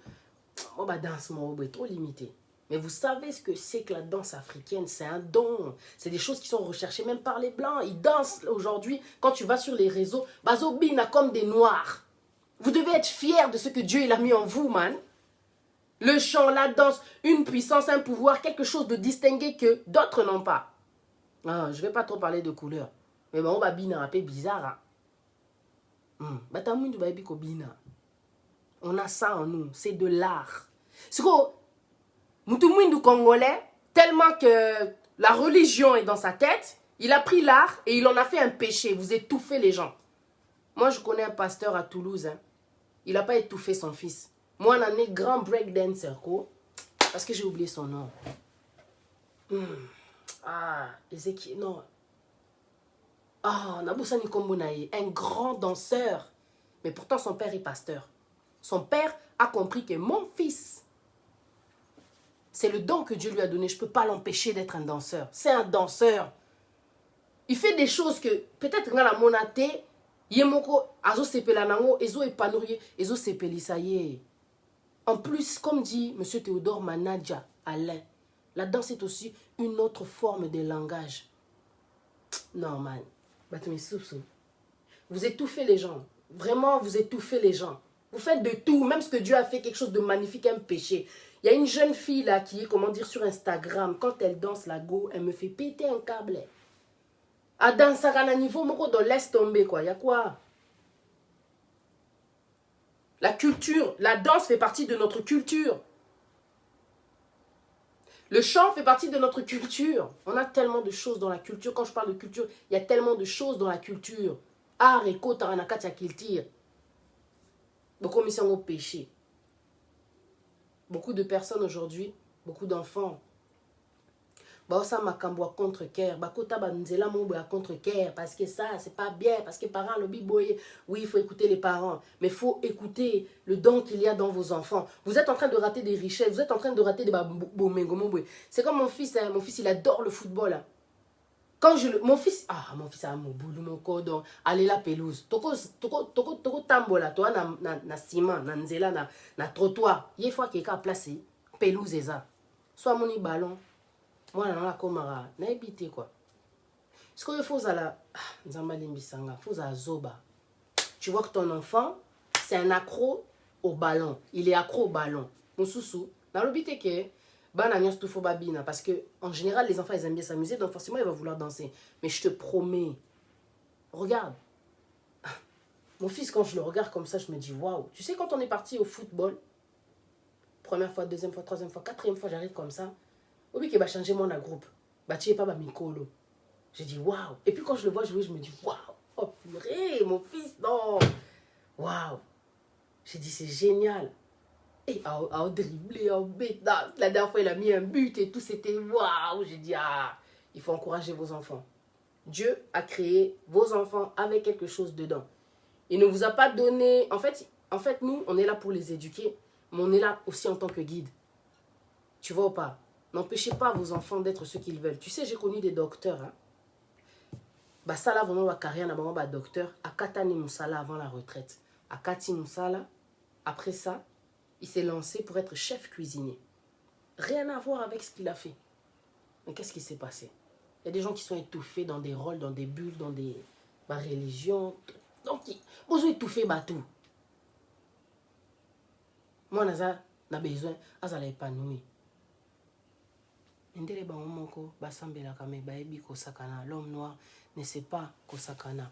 Speaker 1: Oh, ba danse mo trop limité. Mais vous savez ce que c'est que la danse africaine? C'est un don. C'est des choses qui sont recherchées même par les Blancs. Ils dansent aujourd'hui. Quand tu vas sur les réseaux, bazobina comme des Noirs. Vous devez être fiers de ce que Dieu il a mis en vous, man. Le chant, la danse, une puissance, un pouvoir, quelque chose de distingué que d'autres n'ont pas. Ah, je ne vais pas trop parler de couleur. Mais bon, on va bina un peu bizarre. On a ça en nous. C'est de l'art. C'est quoi? Moutoumouindou congolais, tellement que la religion est dans sa tête, il a pris l'art et il en a fait un péché. Vous étouffez les gens. Moi, je connais un pasteur à Toulouse. Hein. Il n'a pas étouffé son fils. Moi, on est grand breakdancer. Parce que j'ai oublié son nom. Ah, Ezekiel, non. Ah, Naboussani Kombonaye, un grand danseur. Mais pourtant, son père est pasteur. Son père a compris que mon fils... C'est le don que Dieu lui a donné. Je ne peux pas l'empêcher d'être un danseur. C'est un danseur. Il fait des choses que peut-être dans la monate, yemoko azo sepelanango, ezo épanouir, ezo sepelisaye. En plus, comme dit M. Théodore Manadja Alain, la danse est aussi une autre forme de langage. Non, man. Vous étouffez les gens. Vraiment, vous étouffez les gens. Vous faites de tout. Même ce que Dieu a fait, quelque chose de magnifique, un péché. Il y a une jeune fille là qui est, comment dire, sur Instagram. Quand elle danse la go, elle me fait péter un câble. À danser à un niveau, on laisse tomber quoi. Il y a quoi? La culture, la danse fait partie de notre culture. Le chant fait partie de notre culture. On a tellement de choses dans la culture. Quand je parle de culture, il y a tellement de choses dans la culture. Art et kota ranakatia kiltir. Beaucoup de gens au péché. Beaucoup de personnes aujourd'hui, beaucoup d'enfants Bah ça makambo à contre-cœur, bah kota banzela mon à contre-cœur parce que ça c'est pas bien, parce que parents lobby boy. Oui, il faut écouter les parents, mais il faut écouter le don qu'il y a dans vos enfants. Vous êtes en train de rater des richesses, vous êtes en train de rater des c'est comme mon fils, hein. Mon fils il adore le football. Hein. Quand mon fils a mon boulot, mon cordon, allez la pelouse. Toko tambola, toi na ciment, na nzela, na trottoir. Il faut qu'il y ait placé pelouse et ça. Soit mon ballon. Moi, je suis habité quoi. Ce qu'il faut, zoba. Tu vois que ton enfant, c'est un accro au ballon. Il est accro au ballon. Mon sous-sous, dans l'habité que, parce que en général, les enfants, ils aiment bien s'amuser, donc forcément, ils vont vouloir danser. Mais je te promets, regarde. Mon fils, quand je le regarde comme ça, je me dis, waouh. Tu sais, quand on est parti au football, première fois, deuxième fois, troisième fois, quatrième fois, j'arrive comme ça. Oui, qui va changer mon groupe. Bah, tu es pas ma micolo. J'ai dit waouh. Et puis quand je le vois jouer, je me dis waouh. Oh purée, mon fils, non. Waouh. J'ai dit c'est génial. Et à dribbler, en bêta. La dernière fois, il a mis un but et tout, c'était waouh. J'ai dit il faut encourager vos enfants. Dieu a créé vos enfants avec quelque chose dedans. Il ne vous a pas donné. En fait, nous, on est là pour les éduquer, mais on est là aussi en tant que guide. Tu vois ou pas? N'empêchez pas vos enfants d'être ce qu'ils veulent. Tu sais, j'ai connu des docteurs. Hein? Bah, ça là, vraiment, ma carrière, bah, docteur. Akatani Moussala avant la retraite. Akati Moussala, après ça, il s'est lancé pour être chef cuisinier. Rien à voir avec ce qu'il a fait. Mais qu'est-ce qui s'est passé? Il y a des gens qui sont étouffés dans des rôles, dans des bulles, dans des religions. Donc, ils ont étouffé tout. Moi, j'ai besoin, à l'épanouir. L'homme noir ne sait pas kosakana.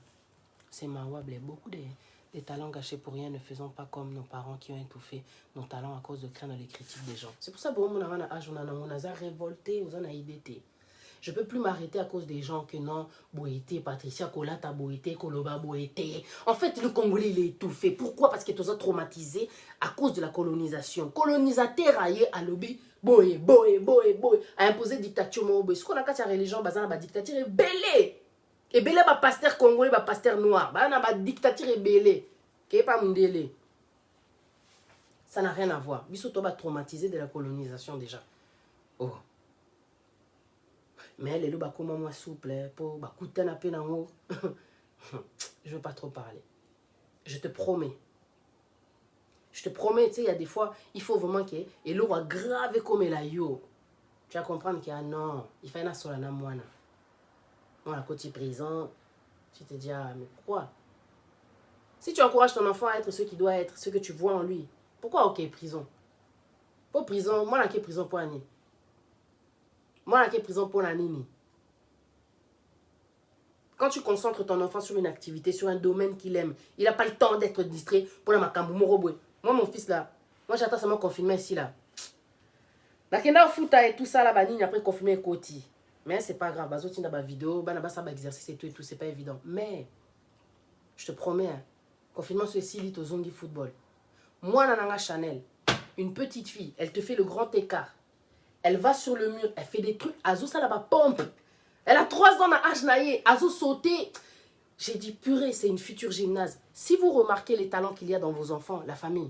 Speaker 1: C'est mawable. Beaucoup de talents gâchés pour rien, ne faisons pas comme nos parents qui ont étouffé nos talents à cause de craindre les critiques des gens. C'est pour ça que on a révolté, on a idée. Je ne peux plus m'arrêter à cause des gens que non, Boété, Patricia Kolata, Boété, Koloba, Boété. En fait, le Congolais, il est étouffé. Pourquoi? Parce qu'il est traumatisé à cause de la colonisation. Colonisateur à lobby, boé, a imposé dictature. Ce qu'on a quand il y a religion, la dictature est belée. Et belé, pasteur congolais, pasteur noir. La dictature est belée. Qui n'est pas mondélé. Ça n'a rien à voir. Bissot, on va traumatisé de la colonisation déjà. Oh. Mais les gens sont moins souples pour écouter un peu dans haut. Je ne veux pas trop parler. Je te promets. Je te promets, tu sais, il y a des fois, il faut vraiment que et l'eau va grave comme la yo. Tu vas comprendre qu'il y a non, il fait un seul na moine. Moi, à côté prison, tu te dis mais pourquoi? Si tu encourages ton enfant à être ce qu'il doit être, ce que tu vois en lui, pourquoi ok prison? Pour prison, moi là qui prison pour année. Moi, là, qui est prison pour la nini. Quand tu concentres ton enfant sur une activité, sur un domaine qu'il aime, il n'a pas le temps d'être distrait pour la makambu moroboué. Moi, mon fils, là, moi, j'attends seulement confinement ici, là. La kenda futa et tout ça, là, banini, après confinement côté. Mais c'est pas grave. Bazo, tu n'as pas vidéo, banaba, ça, exercice et tout, c'est pas évident. Mais, je te promets, hein, confinement sur 6 litres au zongi football. Moi, Nananga Chanel, une petite fille, elle te fait le grand écart. Elle va sur le mur, elle fait des trucs. Azou, ça là-bas, pompe. Elle a 3 ans à Ajnaye. Azou sauté. J'ai dit, purée, c'est une future gymnase. Si vous remarquez les talents qu'il y a dans vos enfants, la famille.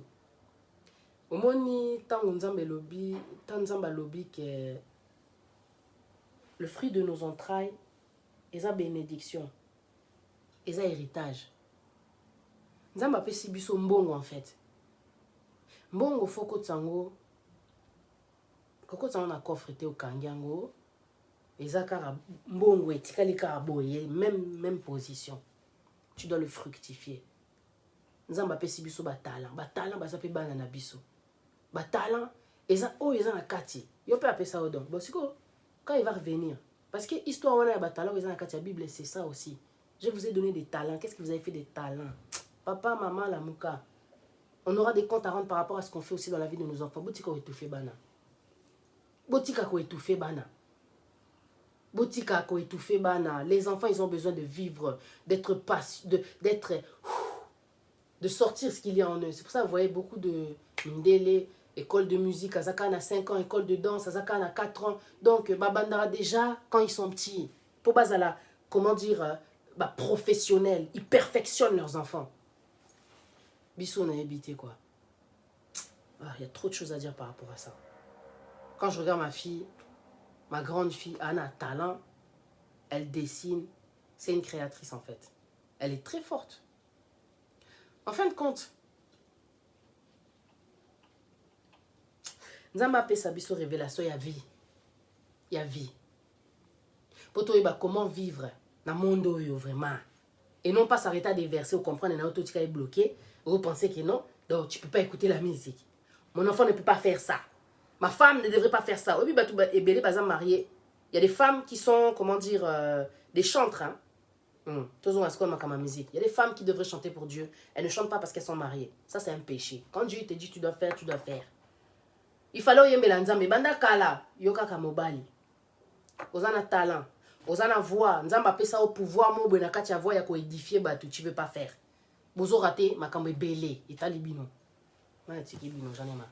Speaker 1: Au moni, tanzamba lobby que le fruit de nos entrailles est sa bénédiction. Et sa héritage. Nzamba pe sibiso mbongo en fait. Mbongo foko tsango. Koko tsango na coffre te okangiango. Ezakara mbongo etikali kara boye même position. Tu dois le fructifier. Nzamba pe sibiso ba talent ba sape bana na biso. Ba talent eza na kati. Yo pe apesa odon. Bon siko quand il va revenir parce que histoire wana ya ba talent eza na kati ya Bible c'est ça aussi. Je vous ai donné des talents. Qu'est-ce que vous avez fait des talents? Papa, maman, la mouka. On aura des comptes à rendre par rapport à ce qu'on fait aussi dans la vie de nos enfants. Botika ko étouffé bana. Botika ko étouffé bana. Botika ko étouffé bana. Les enfants, ils ont besoin de vivre, d'être de sortir ce qu'il y a en eux. C'est pour ça que vous voyez beaucoup de Ndele, école de musique, Azaka a 5 ans, école de danse, Azaka a 4 ans. Donc, Babandara déjà, quand ils sont petits, pour Bazala, comment dire, professionnels, ils perfectionnent leurs enfants. Bissou, on a habité quoi. Il y a trop de choses à dire par rapport à ça. Quand je regarde ma fille, ma grande fille, Anna a talent, elle dessine, c'est une créatrice en fait. Elle est très forte. En fin de compte, Nzamba appelle ça biso révélation, il y a vie. Il y a vie. Pour toi, comment vivre dans le monde vraiment. Et non pas s'arrêter à des versets ou comprendre que tu es bloqué. Vous pensez que non, donc tu ne peux pas écouter la musique. Mon enfant ne peut pas faire ça. Ma femme ne devrait pas faire ça. Oui, et Bélé, par exemple, marié. Il y a des femmes qui sont, comment dire, des chantres. Hein? Il y a des femmes qui devraient chanter pour Dieu. Elles ne chantent pas parce qu'elles sont mariées. Ça, c'est un péché. Quand Dieu te dit tu dois faire, tu dois faire. Il fallait yembe la nzambe. Banda kala, yoka kamobali. Ozana talent. Ozana voix. Nzamba appelle ça au pouvoir. Mo benaka tia voix ya ko édifier batu. Tu veux pas faire. Bozo raté, makambe belé. Et talibino. J'en ai marre.